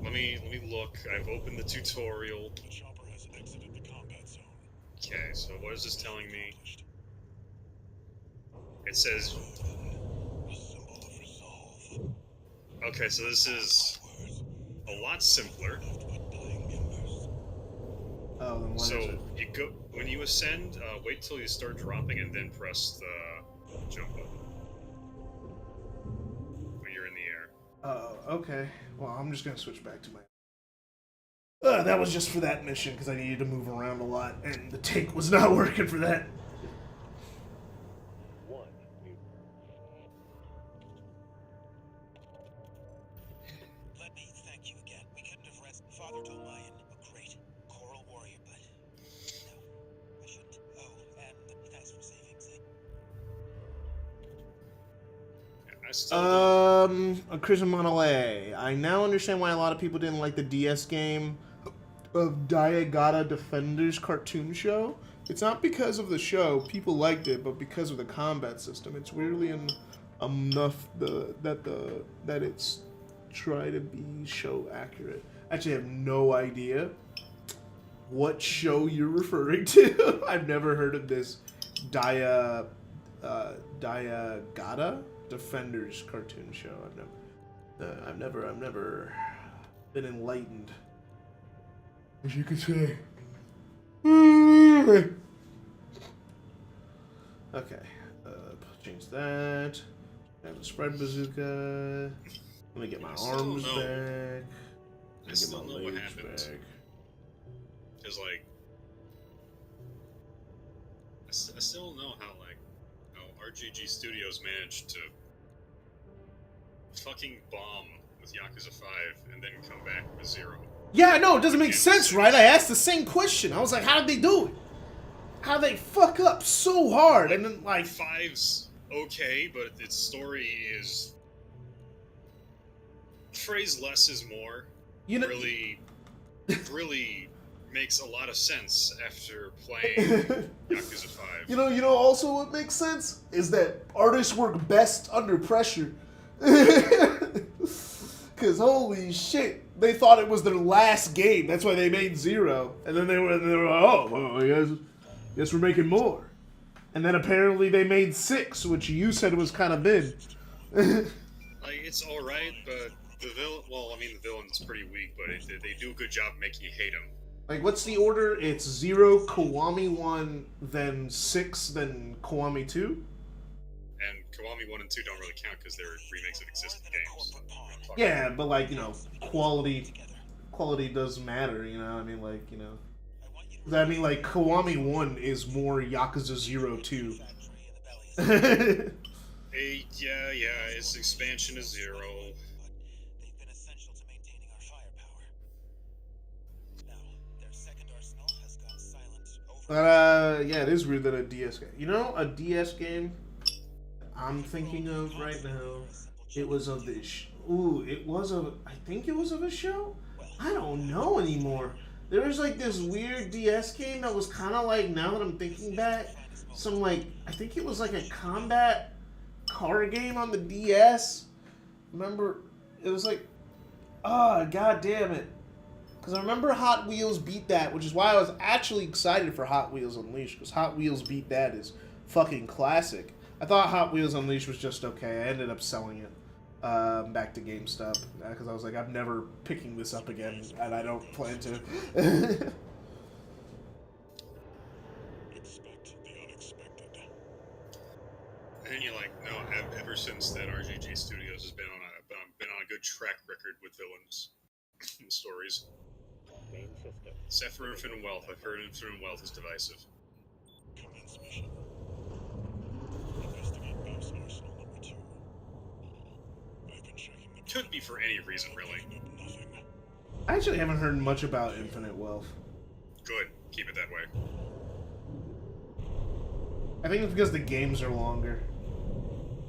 Let me look. I've opened the tutorial. The chopper has exited the combat zone. Okay, so what is this telling me? It says, A symbol of resolve. okay, so this is Words a lot simpler. left but dying embers. Oh, then what is So it? you go when you ascend, wait till you start dropping and then press the jump button when you're in the air. Okay. Well, I'm just gonna switch back to my. That was just for that mission because I needed to move around a lot, and the tank was not working for that. One mutant. Let me thank you again. We couldn't have rested Father Dolmayan, a great choral warrior, but no, I shouldn't. Oh, and thanks for saving Zane. I still don't. Chris Monolay. I now understand why a lot of people didn't like the DS game of Diagata Defenders cartoon show. It's not because of the show, people liked it, but because of the combat system. It's weirdly enough that it's try to be show accurate. Actually, I have no idea what show you're referring to. I've never heard of this Diagata Defenders cartoon show. I've never been enlightened, as you could say. Okay, change that. Have a spread bazooka. Let me get my I still arms don't know. back. I Let me still get my know what legs happened. back. Because, like, I still don't know how, like, RGG Studios managed to fucking bomb with Yakuza 5 and then come back with 0. Yeah, no, it doesn't make Yeah, sense, right? I asked the same question. I was like, how did they do it? How they fuck up so hard? And then, like, 5's okay, but its story is... Phrase less is more. you know, Really makes a lot of sense after playing Yakuza 5. you know, also what makes sense is that artists work best under pressure. Cause holy shit, they thought it was their last game. That's why they made 0, and then they were like, oh, well, I guess we're making more. And then apparently they made 6, which you said was kind of mid. Like, it's alright, but the villain... Well, I mean, the villain's pretty weak, but they do a good job making you hate him. Like, what's the order? It's 0, Kiwami 1, then 6, then Kiwami 2? And Kiwami 1 and 2 don't really count because they're remakes of existing games. Yeah, but like, quality does matter, you know? I mean, like, I mean, like, Kiwami 1 is more Yakuza 0 2. Yeah, its expansion is 0. They've been essential to maintaining our firepower. Now, their second arsenal has gone silent over. Yeah, it is weird that a DS game. You know, a DS game I'm thinking of right now, it was of this. I think it was of a show? I don't know anymore. There was like this weird DS game that was kind of like, now that I'm thinking back, some like, I think it was like a combat car game on the DS. Remember, it was like, god damn it. Because I remember Hot Wheels beat that, which is why I was actually excited for Hot Wheels Unleashed, because Hot Wheels beat that is fucking classic. I thought Hot Wheels Unleashed was just okay. I ended up selling it back to GameStop, because I was like, I'm never picking this up again, and I don't plan to. Expect the unexpected. And you're like, no, ever since that, RGG Studios has been on a good track record with villains and stories. Main system. Except for Infinite Wealth. I've heard Infinite Wealth is divisive. Commence mission. Investigate Bob's arsenal number 2. I've been checking the... Could be for any reason, really. Picking up nothing. I actually haven't heard much about Infinite Wealth. Good. Keep it that way. I think it's because the games are longer.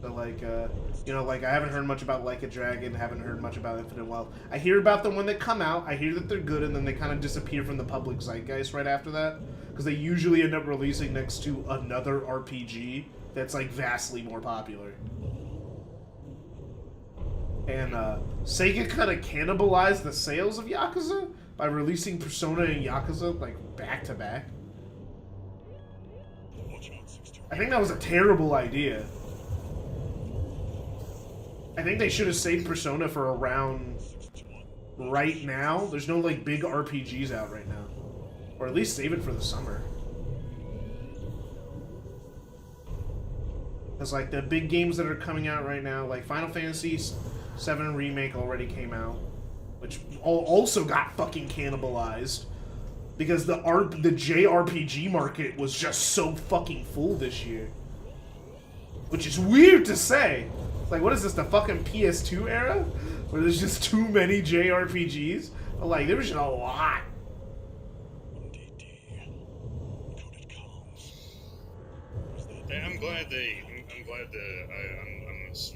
So like, like I haven't heard much about Like a Dragon, haven't heard much about Infinite Wealth. I hear about them when they come out, I hear that they're good, and then they kind of disappear from the public zeitgeist right after that. Because they usually end up releasing next to another RPG that's like vastly more popular. And Sega kind of cannibalized the sales of Yakuza by releasing Persona and Yakuza like back to back. Watch out, 61. I think that was a terrible idea. I think they should have saved Persona for around 61. right now. There's no like big RPGs out right now, or at least save it for the summer. Because like the big games that are coming out right now, like Final Fantasy VII Remake already came out, which also got fucking cannibalized because the JRPG market was just so fucking full this year. Which is weird to say. It's like, what is this, the fucking PS2 era? Where there's just too many JRPGs? But like, there was just a lot. DD. Coded comms. Was that Yeah, I'm glad I'm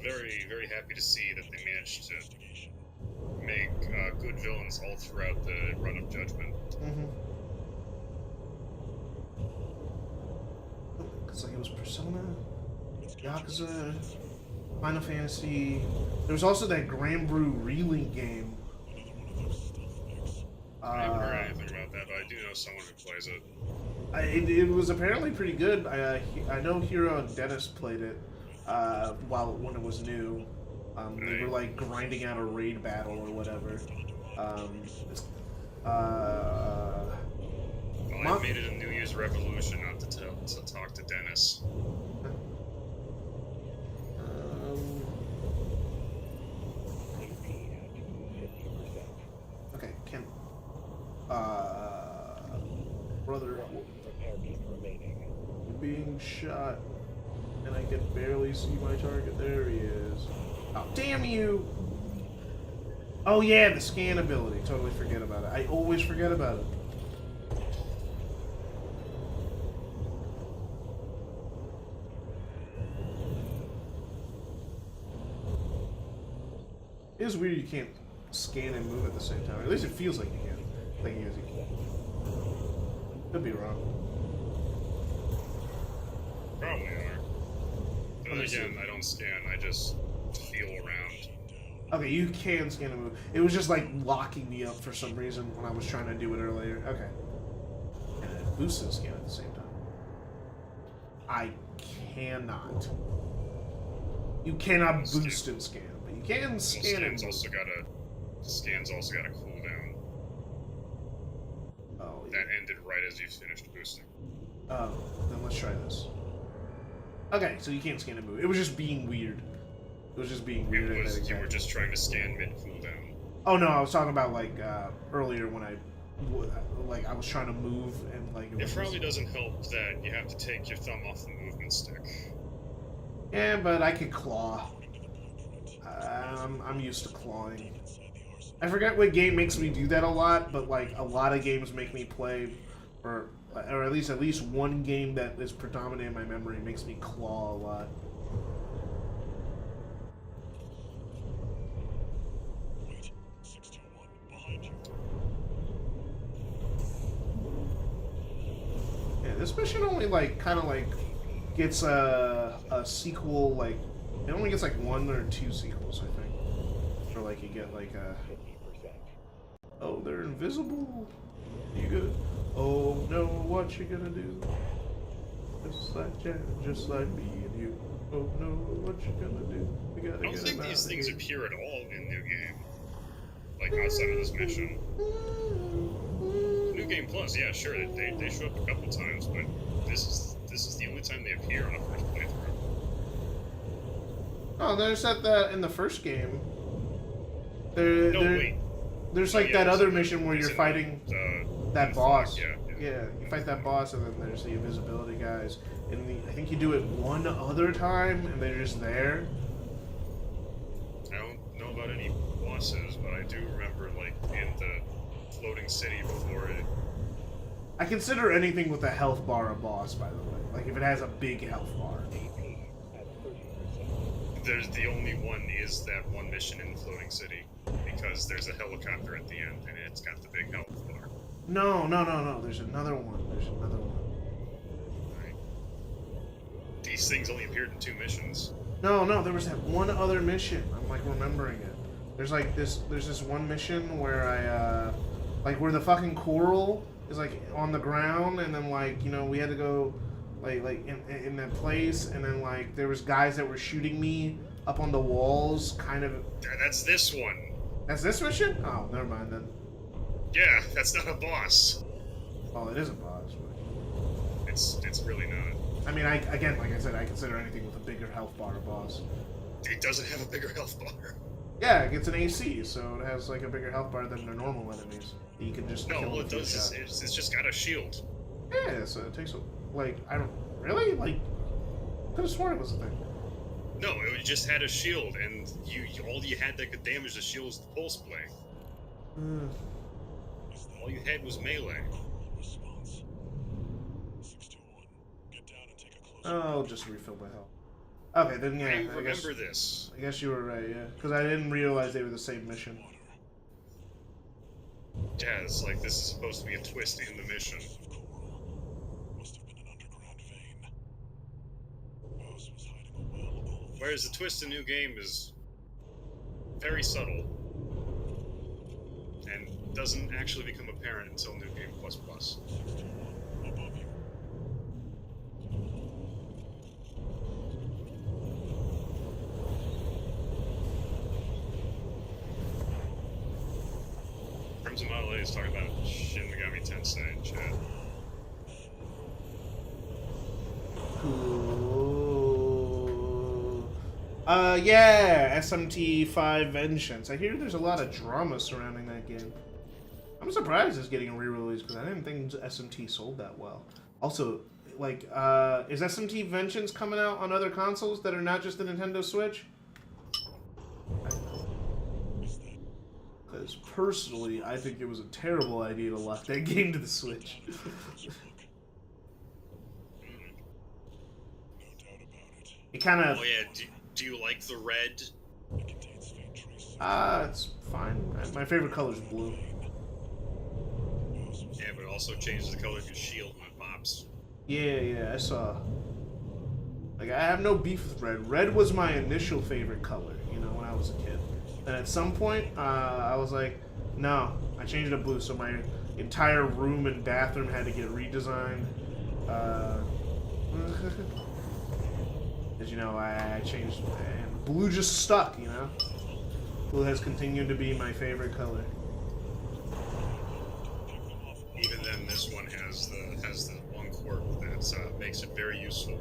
very, very happy to see that they managed to investigation? make good villains all throughout the run of Judgment. Because like, it was Persona, It's Yakuza, Final Fantasy. There was also that Grand Brew Relink game. another one of those stealth mechs. I haven't heard anything about that, but I do know someone who plays it. It was apparently pretty good. I know Hiro and Dennis played it when it was new. They were like grinding out a raid battle or whatever. Well, I made it a New Year's revolution not to talk to Dennis. Okay, Ken. Brother, Repair piece remaining. being shot, and I can barely see my target. There he is. Oh, damn you! Oh yeah, the scan ability. Totally forget about it. I always forget about it. It is weird you can't scan and move at the same time. At least it feels like you can. Thing is, you can. Could be wrong. Probably are. But then Understood. again, I don't scan, I just feel around. Okay, you can scan and move. It was just like locking me up for some reason when I was trying to do it earlier. Okay. And it boosts and scan at the same time. I cannot. You cannot boost and scan, but you can Well, scan and scan's move. Scan's also got a cooldown Oh, yeah. that ended right as you finished boosting. Oh, then let's try this. Okay, so you can't scan and move. It was just being weird. It was just being weird. at that You exact were just trying to scan mid cooldown. Oh no, I was talking about like earlier when I was trying to move and like It probably doesn't help that you have to take your thumb off the movement stick. Yeah, but I could claw. I'm used to clawing. I forget what game makes me do that a lot, but like a lot of games make me play, or at least one game that is predominant in my memory makes me claw a lot. Wait, 621, behind you. Yeah, this mission only like kind of like gets a sequel, like it only gets like 1 or 2 sequels, I think. Or like you get like a 50%. oh, they're invisible. You good? Oh no, what you gonna do? Just like Jack, just like me and you. Oh no, what you gonna do? We gotta I don't get think him these out things here. appear at all in New Game. Like outside of this mission. New Game Plus, yeah, sure, they show up a couple times, but this is the only time they appear on a first playthrough. Oh, there's that in the first game. No, wait. There's Oh, like yeah, that there's other a- mission where there's you're a- fighting that the boss. flag, Yeah, you fight that boss, and then there's the invisibility guys. And I think you do it one other time, and they're just there. I don't know about any bosses, but I do remember, like, in the floating city before it. I consider anything with a health bar a boss, by the way. Like if it has a big health bar. AP at 30%. There's the only one is that one mission in the floating city, because there's a helicopter at the end, and it's got the big health bar. No. There's another one. Right. these things only appeared in 2 missions. No, there was that one other mission. I'm like remembering it. There's this one mission where like where the fucking coral is like on the ground, and then like, you know, we had to go like in that place, and then like there was guys that were shooting me up on the walls, kind of. That's this one. That's this mission? Oh, never mind then. Yeah, that's not a boss. Oh, it is a boss. But... It's really not. I mean, again, like I said, I consider anything with a bigger health bar a boss. It doesn't have a bigger health bar. Yeah, it gets an AC, so it has like a bigger health bar than their normal enemies. You can just No, kill all them it with a does shot. is it's just got a shield. Yeah, so it takes a, like, I don't really like. Could have sworn it was a thing. No, it just had a shield, and all you had that could damage the shield was the pulse play. All you had was melee. Response. 621. Get down and take a closer I'll just refill my health. Okay, then yeah, I I guess remember this. I guess you were right, yeah, because I didn't realize they were the same mission. Yeah, it's like this is supposed to be a twist in the mission. of coral. Must have been an underground vein. Rose was hiding a well all these Whereas the twist in New Game is very subtle and doesn't actually become apparent until New Game Plus Plus. 621. Above you. Crimson Model A is talking about Shin Megami Tensei in chat. Cool. Yeah, SMT5 Vengeance. I hear there's a lot of drama surrounding that game. I'm surprised it's getting a re-release because I didn't think SMT sold that well. Also, like, is SMT Vengeance coming out on other consoles that are not just the Nintendo Switch? Because personally, I think it was a terrible idea to lock that game to the Switch. No doubt about it. It kind of, Oh yeah, do you like the red? It contains faint traces. it's fine. My favorite color is blue. Rose was Yeah, but it also changes the color of your shield when it pops. Yeah, I saw. Like, I have no beef with red. Red was my initial favorite color, you know, when I was a kid. And at some point, I was like, no, I changed it to blue, so my entire room and bathroom had to get redesigned. As you know, I changed, and blue just stuck, you know? Blue has continued to be my favorite color. Even then, this one has the one quirk that makes it very useful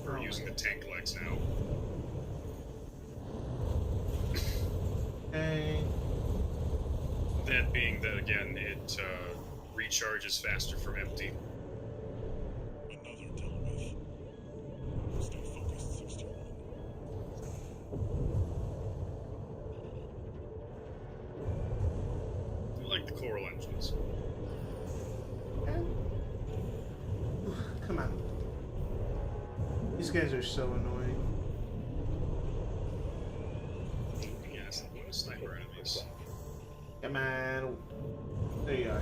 for using the tank legs now. Okay. That being that again, it recharges faster from empty. another dealt with. Stay focused, 621. I like the coral engines. Come on. These guys are so annoying. Yes, sniper enemies. Come on. There you are.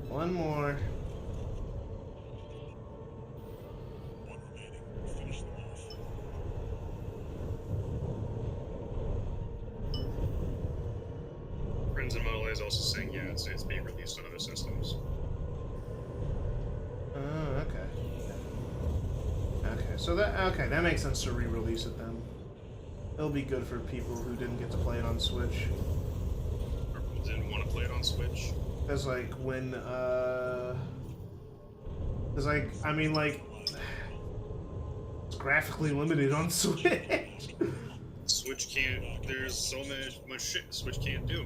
One more. One remaining. Finish them off. Crimson Model A is also saying, yeah, it's being released on other systems. Oh, okay. Okay, so that makes sense to re-release it then. It'll be good for people who didn't get to play it on Switch. Or didn't want to play it on Switch. Cause like when cause like I mean like it's graphically limited on Switch. Switch can't. There's so much shit Switch can't do.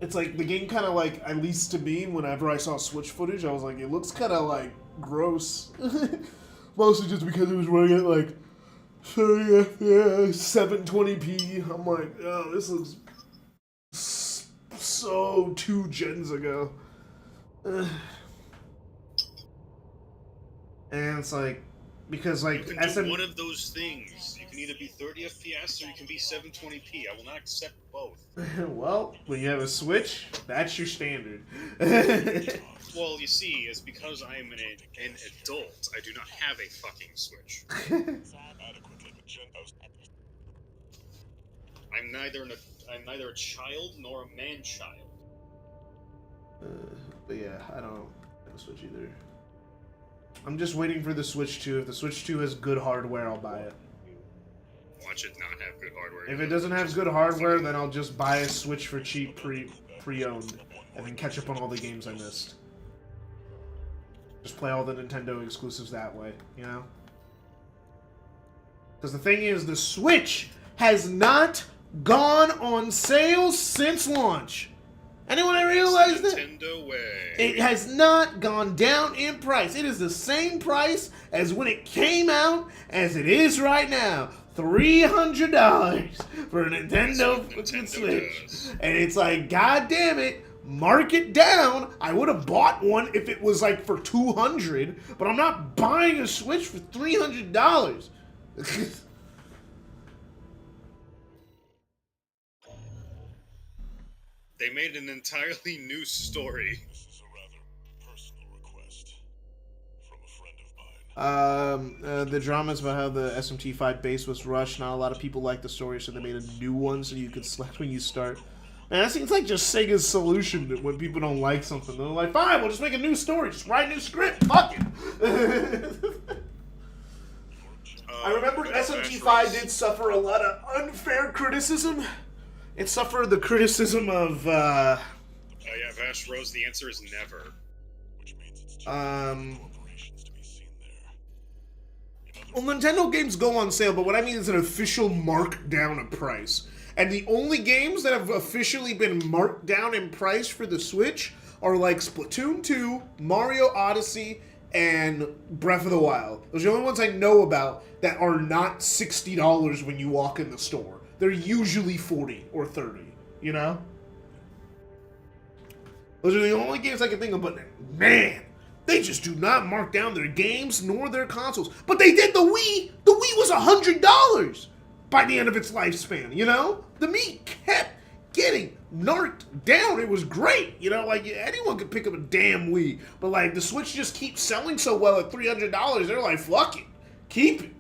It's like the game kind of like, at least to me, whenever I saw Switch footage, I was like, it looks kind of like gross. Mostly just because it was running at like 720p. I'm like, oh, this looks so 2 gens ago. And it's like, because You like can do SM. one of those things. You can either be 30 FPS or you can be 720p. I will not accept both. Well, when you have a Switch, that's your standard. Well, you see, it's because I am an adult. I do not have a fucking Switch. Adequately magenta. I'm neither a child nor a man-child. But yeah, I don't have a Switch either. I'm just waiting for the Switch 2. If the Switch 2 has good hardware, I'll buy it. Watch it not have good hardware. If it doesn't have good hardware, then I'll just buy a Switch for cheap pre-owned, and then catch up on all the games I missed. Just play all the Nintendo exclusives that way, you know? Because the thing is, the Switch has not gone on sale since launch. Anyone realize that? Nintendo way. It has not gone down in price. It is the same price as when it came out as it is right now. $300 for a Nintendo fucking Switch. does. And it's like, god damn it, mark it down. I would have bought one if it was like for $200, but I'm not buying a Switch for $300. They made an entirely new story. This is a rather personal request from a friend of mine. The dramas about how the SMT5 base was rushed. Not a lot of people like the story, so they made a new one so you could select when you start. Man, that seems like just Sega's solution to when people don't like something. They're like, fine, we'll just make a new story. Just write a new script. Fuck it. I remember SMT5 did suffer a lot of unfair criticism. It suffered the criticism of, Yeah, Vash Rose, the answer is never. Which means it's corporations to be seen there. well, Nintendo games go on sale, but what I mean is an official markdown of price. And the only games that have officially been marked down in price for the Switch are like Splatoon 2, Mario Odyssey, and Breath of the Wild. Those are the only ones I know about that are not $60 when you walk in the store. They're usually 40 or 30, you know? Those are the only games I can think of, but man, they just do not mark down their games nor their consoles. But they did the Wii. The Wii was $100 by the end of its lifespan, you know? The Wii kept getting marked down. It was great, you know? Like, anyone could pick up a damn Wii. But, like, the Switch just keeps selling so well at $300, they're like, fuck it. Keep it.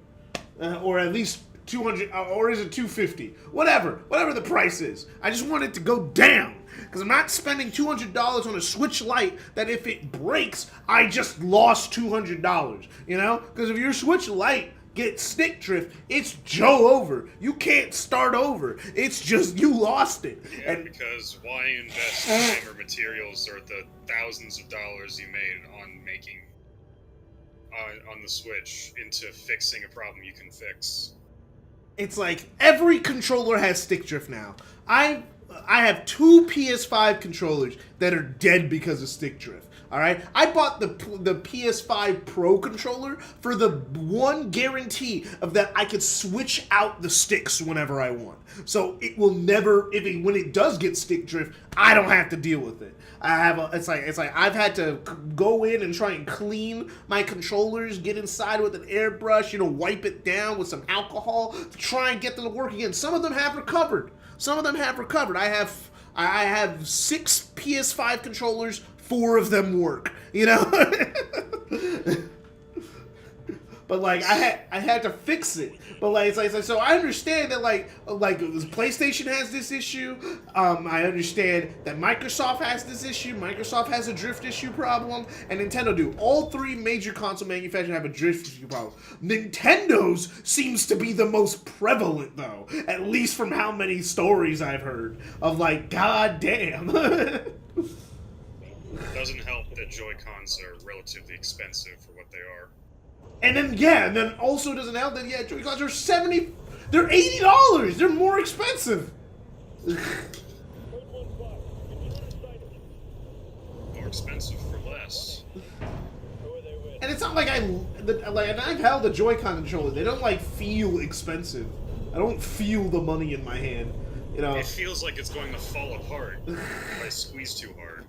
Or at least 200, or is it 250? Whatever the price is. I just want it to go down. Because I'm not spending $200 on a Switch Lite that if it breaks, I just lost $200. You know? Because if your Switch Lite gets stick drift, it's Joe over. You can't start over. It's just, you lost it. Yeah, And because why invest in gamer materials or the thousands of dollars you made on making on the Switch into fixing a problem you can fix? it's like every controller has stick drift now. I have 2 PS5 controllers that are dead because of stick drift. All right, I bought the PS5 Pro controller for the one guarantee of that I could switch out the sticks whenever I want. So it will never, when it does get stick drift, I don't have to deal with it. It's like I've had to go in and try and clean my controllers, get inside with an airbrush, wipe it down with some alcohol to try and get them to work again. Some of them have recovered. I have 6 PS5 controllers. 4 of them work, But like I had to fix it. But like it's like so I understand that like PlayStation has this issue. I understand that Microsoft has this issue. Microsoft has a drift issue problem, and Nintendo do. All 3 major console manufacturers have a drift issue problem. Nintendo's seems to be the most prevalent though, at least from how many stories I've heard of like goddamn. Doesn't help that Joy-Cons are relatively expensive for what they are. And then also doesn't help that Joy-Cons are they're $80. They're more expensive. More expensive for less. And it's not like and I've held a Joy-Con controller. They don't like feel expensive. I don't feel the money in my hand. It feels like it's going to fall apart if I squeeze too hard.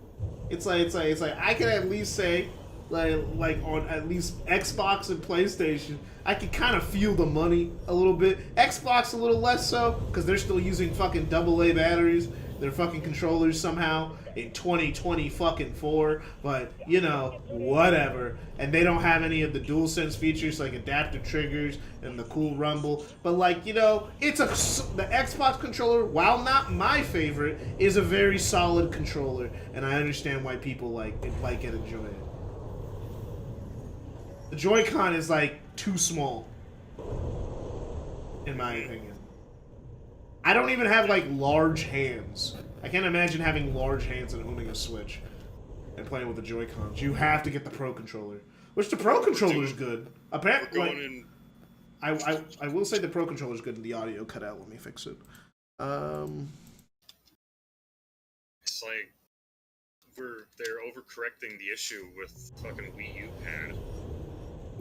It's like I can at least say like on at least Xbox and PlayStation, I can kind of feel the money a little bit. Xbox a little less so because they're still using fucking AA batteries. Their fucking controllers somehow in 2020 fucking 4, but you know, whatever. And they don't have any of the DualSense features like adaptive triggers and the cool rumble. But like, you know, the Xbox controller, while not my favorite, is a very solid controller, and I understand why people like it and enjoy it. The Joy-Con is like too small, in my opinion. I don't even have like large hands. I can't imagine having large hands and owning a Switch and playing with the Joy-Cons. You have to get the Pro Controller, which the Pro Controller is good. Apparently, I will say the Pro Controller is good and the audio cut out. Let me fix it. It's like they're overcorrecting the issue with fucking Wii U pad.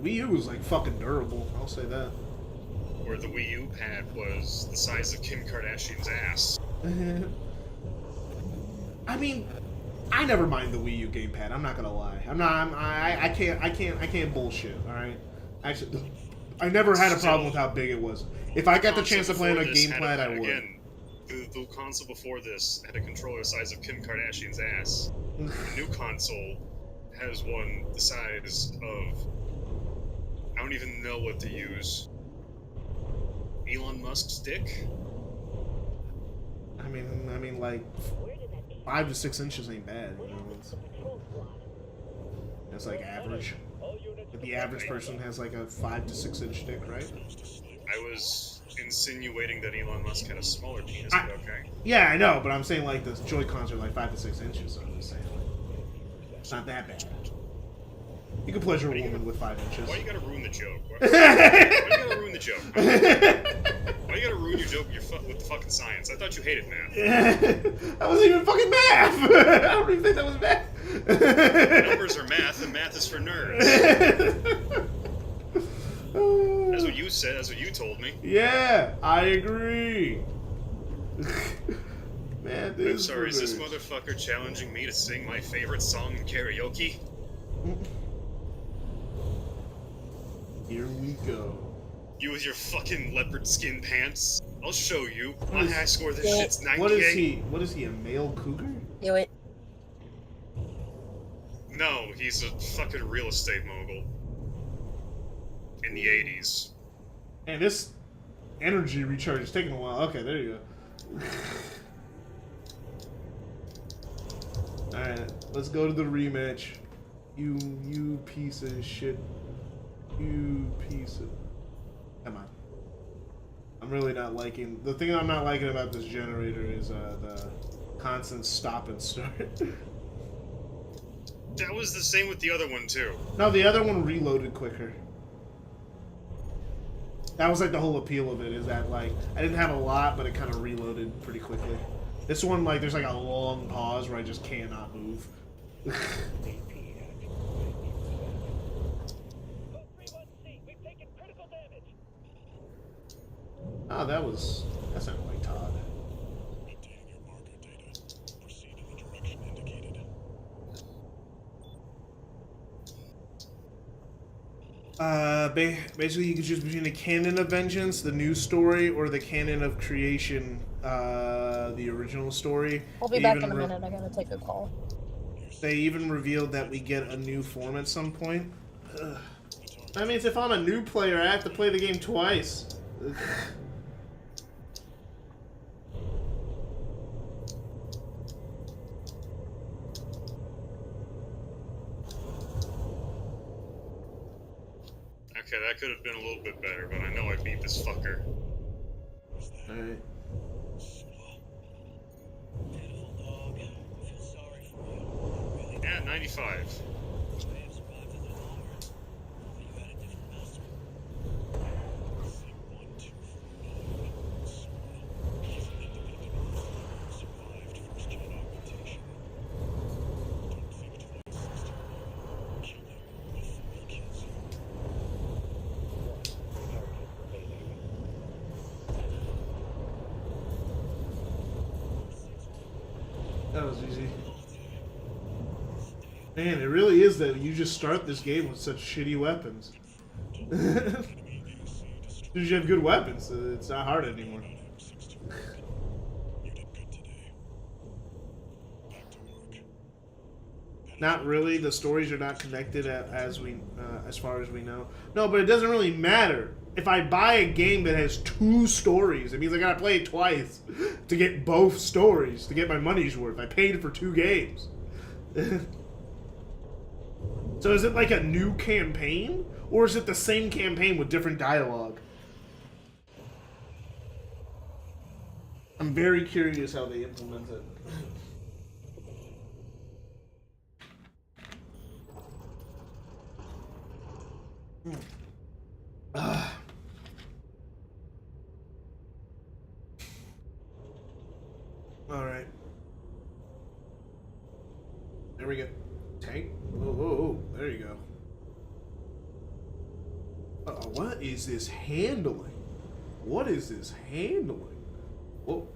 Wii U was like fucking durable. I'll say that. Where the Wii U pad was the size of Kim Kardashian's ass. I mean, I never mind the Wii U gamepad. I'm not gonna lie. I can't bullshit. All right. Actually, I never had a problem with how big it was. If I got the chance to play on a gamepad, I would. Again, the console before this had a controller the size of Kim Kardashian's ass. The new console has one the size of, I don't even know what to use. Elon Musk's dick? I mean, like 5 to 6 inches ain't bad. You know, it's like average. But the average person has like a 5 to 6 inch dick, right? I was insinuating that Elon Musk had a smaller penis, but okay. Yeah, I know, but I'm saying like the Joy-Cons are like 5 to 6 inches. So I'm just saying, like, it's not that bad. You can pleasure a woman with 5 inches. Why you gotta ruin the joke? Why you gotta ruin the joke? Why you gotta ruin your joke with the fucking science? I thought you hated math. That wasn't even fucking math! I don't even think that was math. Numbers are math, and math is for nerds. That's what you said, that's what you told me. Yeah, I agree. Man, I'm sorry, is this motherfucker challenging me to sing my favorite song in karaoke? Here we go. You with your fucking leopard skin pants? I'll show you. My high score this shit's 98. What is he, a male cougar? Do it. No, he's a fucking real estate mogul. In the 80s. And this energy recharge is taking a while. Okay, there you go. Alright, let's go to the rematch. You piece of shit. You piece of... Come on. I'm really not liking... The thing I'm not liking about this generator is the constant stop and start. That was the same with the other one, too. No, the other one reloaded quicker. That was like the whole appeal of it, is that like, I didn't have a lot, but it kind of reloaded pretty quickly. This one, like, there's like a long pause where I just cannot move. Oh, that sounded like Todd. Obtain your marker data. Proceed in the direction indicated. Basically you can choose between the canon of Vengeance, the new story, or the canon of Creation, the original story. I'll be back in a minute. I gotta take a call. They even revealed that we get a new form at some point. Ugh. That means if I'm a new player, I have to play the game twice. Ugh. Okay, that could have been a little bit better, but I know I beat this fucker. Alright. Pitiful dog. I feel sorry for you. Really. Yeah, 95. I have survived a little longer. But you had a different master. C1249. Soil. He's an independent worker. Survived first-gen augmentation. Don't think twice, Sister. Kill him before he kills you. That was easy. Stay Man, it really is that you just start this game with such shitty weapons. Because you have good weapons, so it's not hard anymore. You did good today. Back to work. Not really. The stories are not connected as far as we know. No, but it doesn't really matter. If I buy a game that has 2 stories, it means I gotta play it twice to get both stories, to get my money's worth. I paid for 2 games. So is it like a new campaign? Or is it the same campaign with different dialogue? I'm very curious how they implement it. Alright. There we go. Tank? Oh, there you go. What is this handling? What is this handling? Whoa.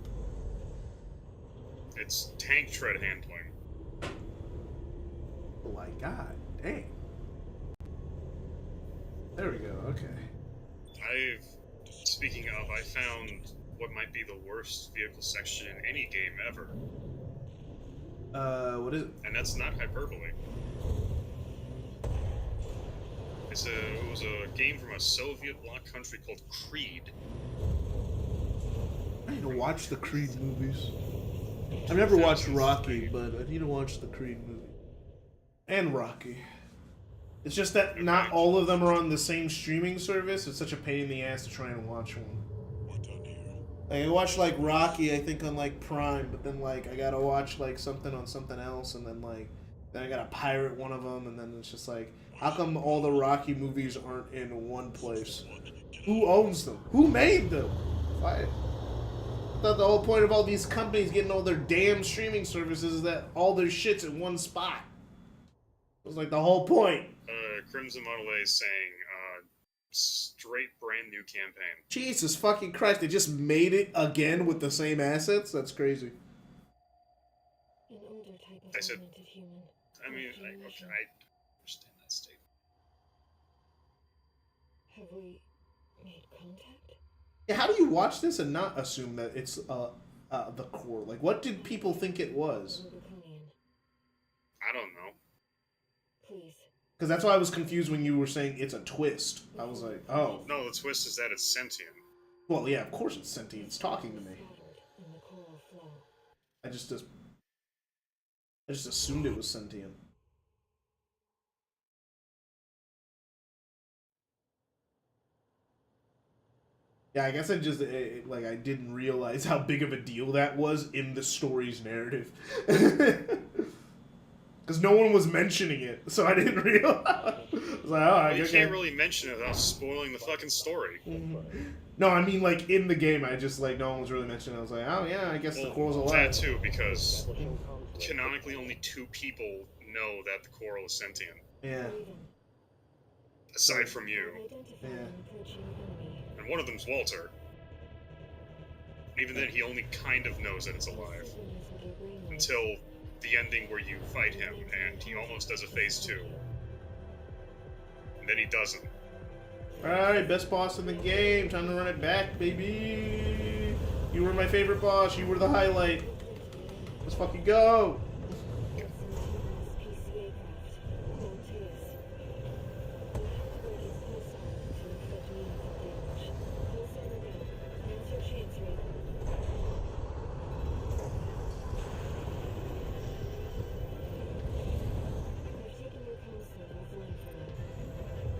It's tank tread handling. Oh my god, dang. There we go, okay. Speaking of, I found what might be the worst vehicle section in any game ever. What is it? And that's not hyperbole. It was a game from a Soviet bloc country called Creed. I need to watch the Creed movies. I've never watched Rocky, but I need to watch the Creed movie. And Rocky. It's just that not all of them are on the same streaming service. It's such a pain in the ass to try and watch one. We're done here. Like, I watched like Rocky, I think on like Prime, but then like I gotta watch like something on something else, and then I gotta pirate one of them, and then it's just like, how come all the Rocky movies aren't in one place? Who owns them? Who made them? I thought the whole point of all these companies getting all their damn streaming services is that all their shit's in one spot. It was like the whole point. Crimson Model A is saying, straight brand new campaign. Jesus fucking Christ, they just made it again with the same assets? That's crazy. An older type of I said- augmented human. I mean, I Generation. understand that statement. Have we made contact? Yeah, how do you watch this and not assume that it's the core? Like, what did people think it was? Draconian. I don't know. Please. Because that's why I was confused when you were saying it's a twist. I was like, oh. No, the twist is that it's sentient. Well, yeah, of course it's sentient. It's talking to me. Scattered in the coral flow. I just assumed it was sentient. Yeah, I guess I just, I didn't realize how big of a deal that was in the story's narrative. Because no one was mentioning it, so I didn't realize. I was like, oh, You can't really mention it without spoiling the fucking story. No, I mean, like, in the game, I just, like, no one was really mentioning it. I was like, oh, yeah, I guess the coral's alive. That too, because canonically only 2 people know that the coral is sentient. Yeah. Aside from you. Identify Yeah. an approaching enemy. And one of them's Walter. Even then, he only kind of knows that it's alive. Until the ending where you fight him, and he almost does a phase 2. And then he doesn't. Alright, best boss in the game. Time to run it back, baby. You were my favorite boss. You were the highlight. Let's fucking go.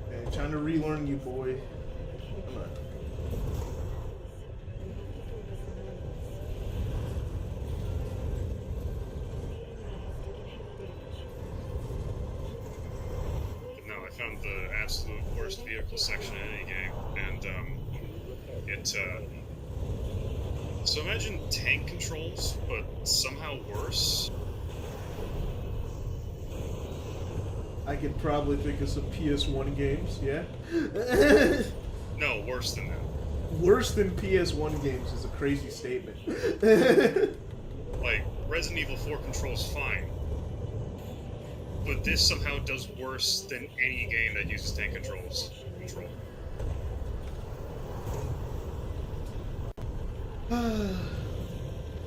Okay, time to relearn you, boy. Come on. But no, I found the absolute worst vehicle section in any game, and so imagine tank controls, but somehow worse. I could probably think of some PS1 games, yeah? No, worse than that. Worse than PS1 games is a crazy statement. Like, Resident Evil 4 controls fine. but this somehow does worse than any game that uses tank controls.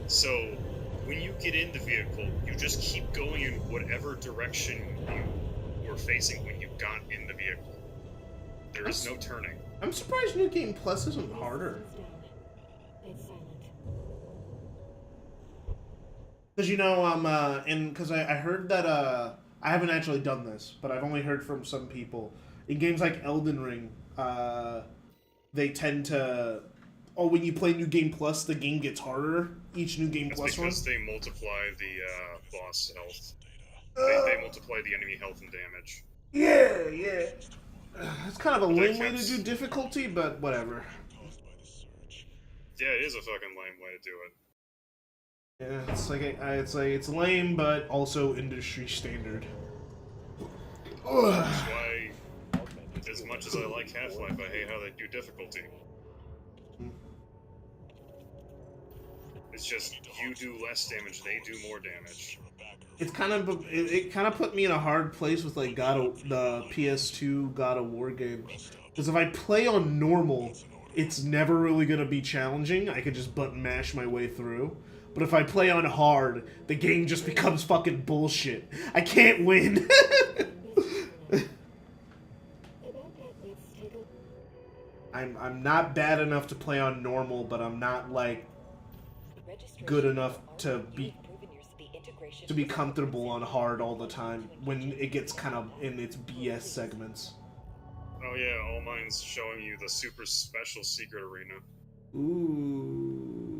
So, when you get in the vehicle, you just keep going in whatever direction you were facing when you got in the vehicle. There is no turning. I'm surprised New Game Plus isn't harder. It's silent. Because because I heard that I haven't actually done this, but I've only heard from some people in games like Elden Ring, they tend to. Oh, when you play New Game Plus, the game gets harder. Each New Game That's Plus one. because they multiply the boss health. They multiply the enemy health and damage. Yeah. It's kind of a lame way to can't- do difficulty, but whatever. Yeah, it is a fucking lame way to do it. Yeah, it's lame, but also industry standard. That's why, as much as I like Half-Life, I hate how they do difficulty. It's just, you do less damage, they do more damage. It's kind of it kind of put me in a hard place with like the PS2 God of War game, because if I play on normal, it's never really gonna be challenging. I could just button mash my way through. But if I play on hard, the game just becomes fucking bullshit. I can't win. I'm not bad enough to play on normal, but I'm not like good enough to be comfortable on hard all the time when it gets kind of in its BS segments. Oh yeah, All Mine's showing you the super special secret arena. Ooh.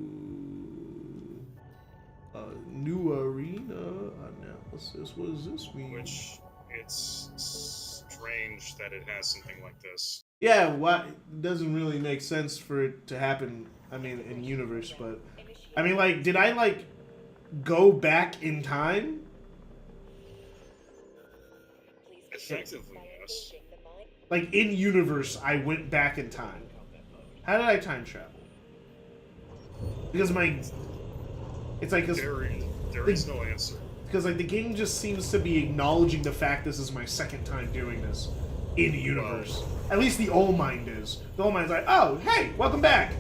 A new arena analysis. What does this mean? Which, it's strange that it has something like this. Yeah, it doesn't really make sense for it to happen, I mean, in universe, but... I mean, like, did I, like, go back in time? Effectively, yes. Like, in universe, I went back in time. How did I time travel? Because it's like... There is no answer. Because, like, the game just seems to be acknowledging the fact this is my second time doing this in universe. At least the All Mind is. The All Mind's like, oh, hey, welcome back!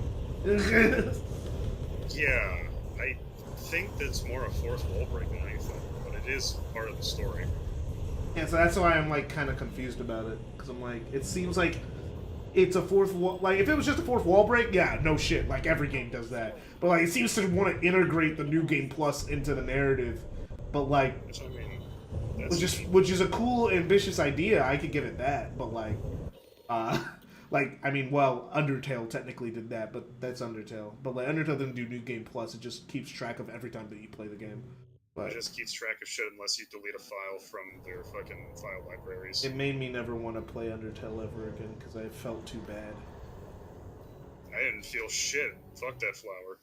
Yeah, I think that's more a fourth wall break than anything, but it is part of the story. Yeah, so that's why I'm, like, kind of confused about it. Because I'm like, it seems like it's a fourth wall... Like, if it was just a fourth wall break, yeah, no shit. Like, every game does that. But, like, it seems to want to integrate the New Game Plus into the narrative. But, like... Which, I mean, that's Which is a cool, ambitious idea. I could give it that. But, like... like, I mean, well, Undertale technically did that, but that's Undertale. But, like, Undertale didn't do New Game Plus. It just keeps track of every time that you play the game. But it just keeps track of shit unless you delete a file from their fucking file libraries. it made me never want to play Undertale ever again, because I felt too bad. I didn't feel shit. Fuck that flower.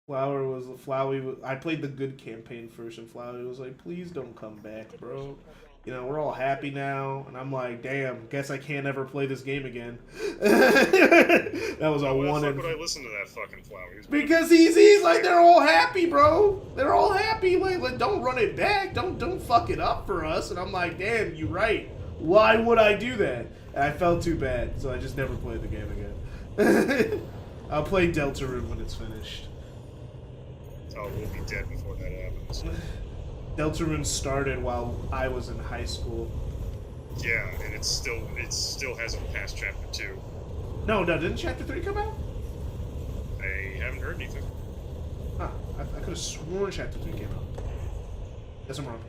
Flowey. I played the good campaign first, and Flowey was like, "Please don't come back, bro. You know, we're all happy now." And I'm like, "Damn, guess I can't ever play this game again." That was a Why one. the fuck would I listen to that fucking flower? Because he's like, they're all happy, bro. They're all happy. Like, don't run it back. Don't fuck it up for us. And I'm like, damn, you're right. Why would I do that? And I felt too bad, so I just never played the game again. I'll play Deltarune when it's finished. Oh, we'll be dead before that happens. Deltarune started while I was in high school. Yeah, and it still hasn't passed chapter 2. No, didn't chapter 3 come out? I haven't heard anything. Huh, I could have sworn chapter 3 came out. Guess I'm wrong.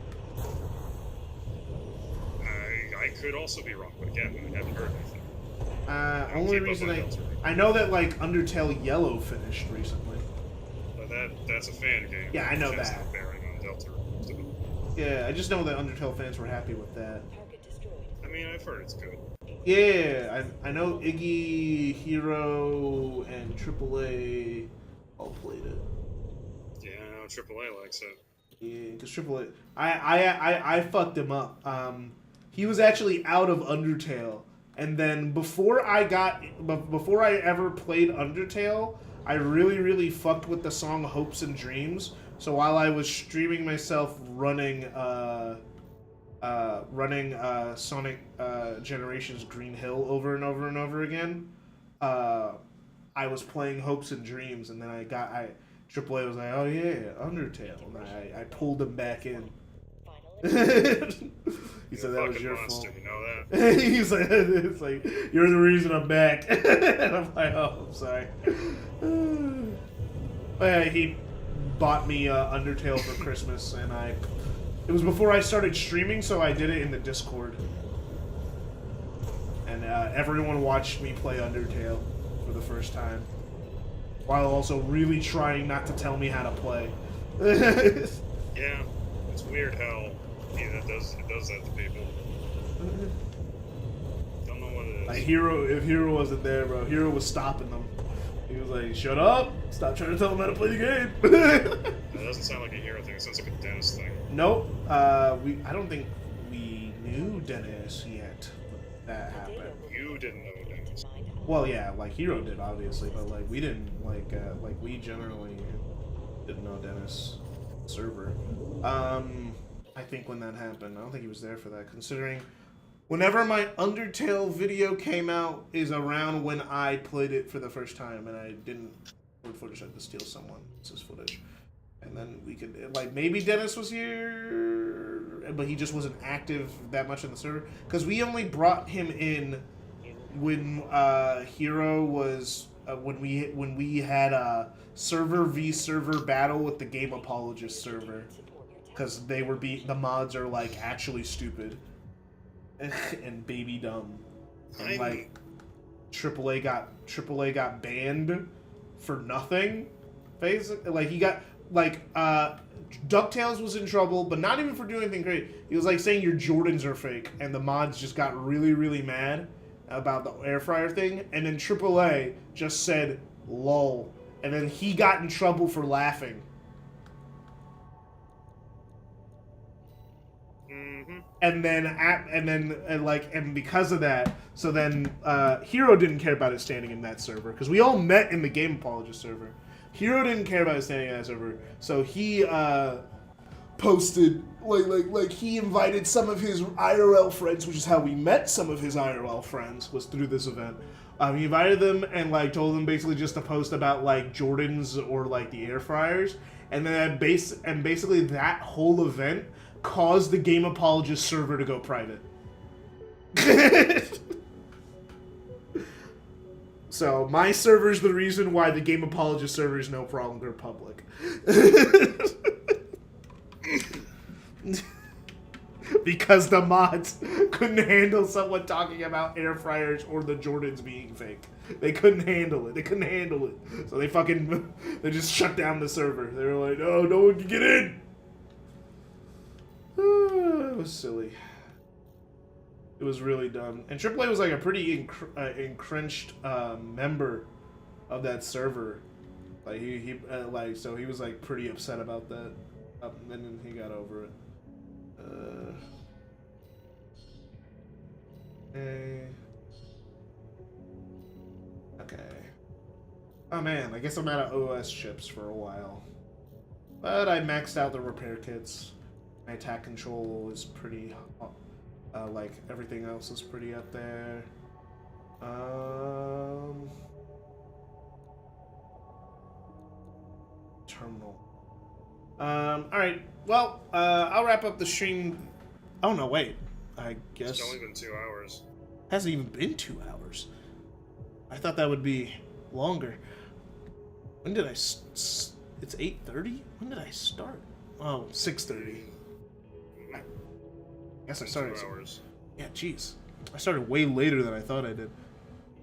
I could also be wrong, but again, I haven't heard anything. Only keep up reason on Deltarune. I know that, like, Undertale Yellow finished recently. But that's a fan game. Yeah, I know which has that. no bearing on Deltarune. So, Yeah, I just know that Undertale fans were happy with that. Target destroyed. I mean, I've heard it's good. Yeah, I know Iggy, Hero, and AAA all played it. Yeah, I know AAA likes it. Yeah, because AAA, I fucked him up. He was actually out of Undertale, and then before I ever played Undertale, I really fucked with the song Hopes and Dreams. So while I was streaming myself running running Sonic Generations Green Hill over and over and over again, I was playing Hopes and Dreams, and then AAA was like, oh yeah, Undertale, and I pulled him back in. He said that was your monster, fault. you know that? He's like, it's like, you're the reason I'm back. And I'm like, oh, I'm sorry. He bought me Undertale for Christmas, and it was before I started streaming, so I did it in the Discord. And everyone watched me play Undertale for the first time, while also really trying not to tell me how to play. Yeah, it's weird how it does that to people. Don't know what it is. Like if Hero wasn't there, bro, Hero was stopping them. He was like, "Shut up! Stop trying to tell them how to play the game." That doesn't sound like a Hero thing. It sounds like a Dennis thing. Nope. I don't think we knew Dennis yet. That happened. You didn't know Dennis. Well, yeah, like Hero did obviously, but like we didn't like we generally didn't know Dennis server. I think when that happened, I don't think he was there for that. Considering, whenever my Undertale video came out is around when I played it for the first time, and I didn't record footage. I had to steal someone else's footage, and then we could like maybe Dennis was here, but he just wasn't active that much in the server because we only brought him in when Hero was when we had a server v server battle with the Game Apologist server, because the mods are like actually stupid and baby dumb, and like AAA got banned for nothing. Basically, like he got like DuckTales was in trouble, but not even for doing anything great. He was like saying your Jordans are fake, and the mods just got really mad about the air fryer thing, and then AAA just said lol, and then he got in trouble for laughing. And because of that, so then Hero didn't care about his standing in that server, because we all met in the Game Apologist server. Hero didn't care about his standing in that server, so he posted like he invited some of his IRL friends, which is how we met some of his IRL friends, was through this event. He invited them and like told them basically just to post about like Jordans or like the air fryers, and then basically that whole event caused the Game Apologist server to go private. So my server's the reason why the Game Apologist server is no problem. They're public. Because the mods couldn't handle someone talking about air fryers or the Jordans being fake. They couldn't handle it. So they just shut down the server. They were like, oh, no one can get in. It was silly. It was really dumb. And AAA was like a pretty entrenched member of that server. Like he so he was like pretty upset about that. And then he got over it. Okay. Oh man, I guess I'm out of OS chips for a while. But I maxed out the repair kits. My attack control is pretty, like everything else is pretty up there. Terminal. Alright, well, I'll wrap up the stream. Oh no, wait. I guess. It's only been 2 hours. Hasn't even been 2 hours. I thought that would be longer. When did I it's 8:30? When did I start? Oh, 6:30. I guess I started. 2 hours. Yeah, jeez. I started way later than I thought I did.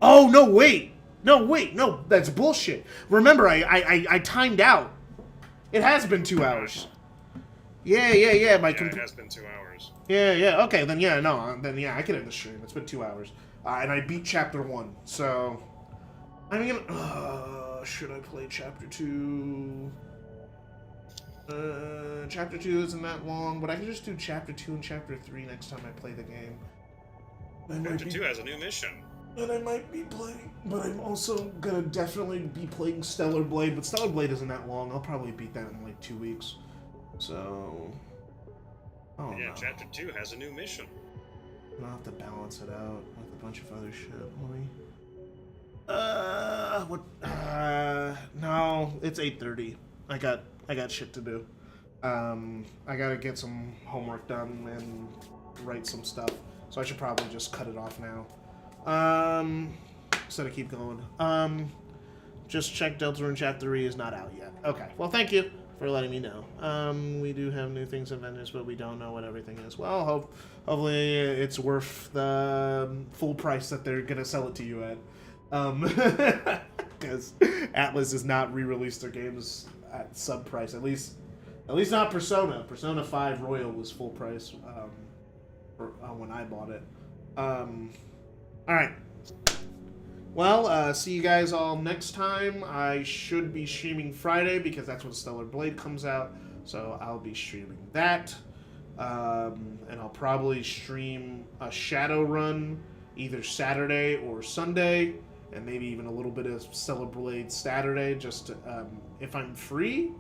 Oh, no, wait. No, that's bullshit. Remember, I timed out. It has been 2 hours. Yeah. It has been 2 hours. Yeah. Okay, then yeah, I can end the stream. It's been 2 hours. And I beat Chapter 1, so... I'm gonna... should I play Chapter 2? Chapter 2 isn't that long, but I can just do Chapter 2 and Chapter 3 next time I play the game. Chapter 2 has a new mission. And I might be playing, but I'm also gonna definitely be playing Stellar Blade, but Stellar Blade isn't that long. I'll probably beat that in like 2 weeks. So... Oh, Yeah, no. Chapter 2 has a new mission. I'll have to balance it out with a bunch of other shit. Let me. What? No, it's 8:30. I got shit to do. I gotta get some homework done and write some stuff. So I should probably just cut it off now. Instead of keep going. Just check Deltarune Chapter 3 is not out yet. Okay. Well, thank you for letting me know. We do have new things in vendors, but we don't know what everything is. Well, hopefully it's worth the full price that they're gonna sell it to you at. Because Atlas has not re-released their games at sub price. At least not Persona. Persona 5 Royal was full price when I bought it. All right. Well, see you guys all next time. I should be streaming Friday because that's when Stellar Blade comes out. So I'll be streaming that. And I'll probably stream a Shadowrun either Saturday or Sunday. And maybe even a little bit of Stellar Blade Saturday, just if I'm free.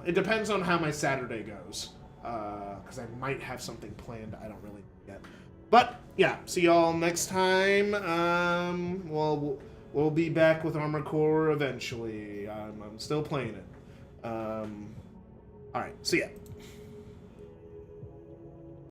It depends on how my Saturday goes. Because I might have something planned. I don't really know yet. But, yeah, see y'all next time. We'll be back with Armored Core eventually. I'm still playing it. Alright, see ya.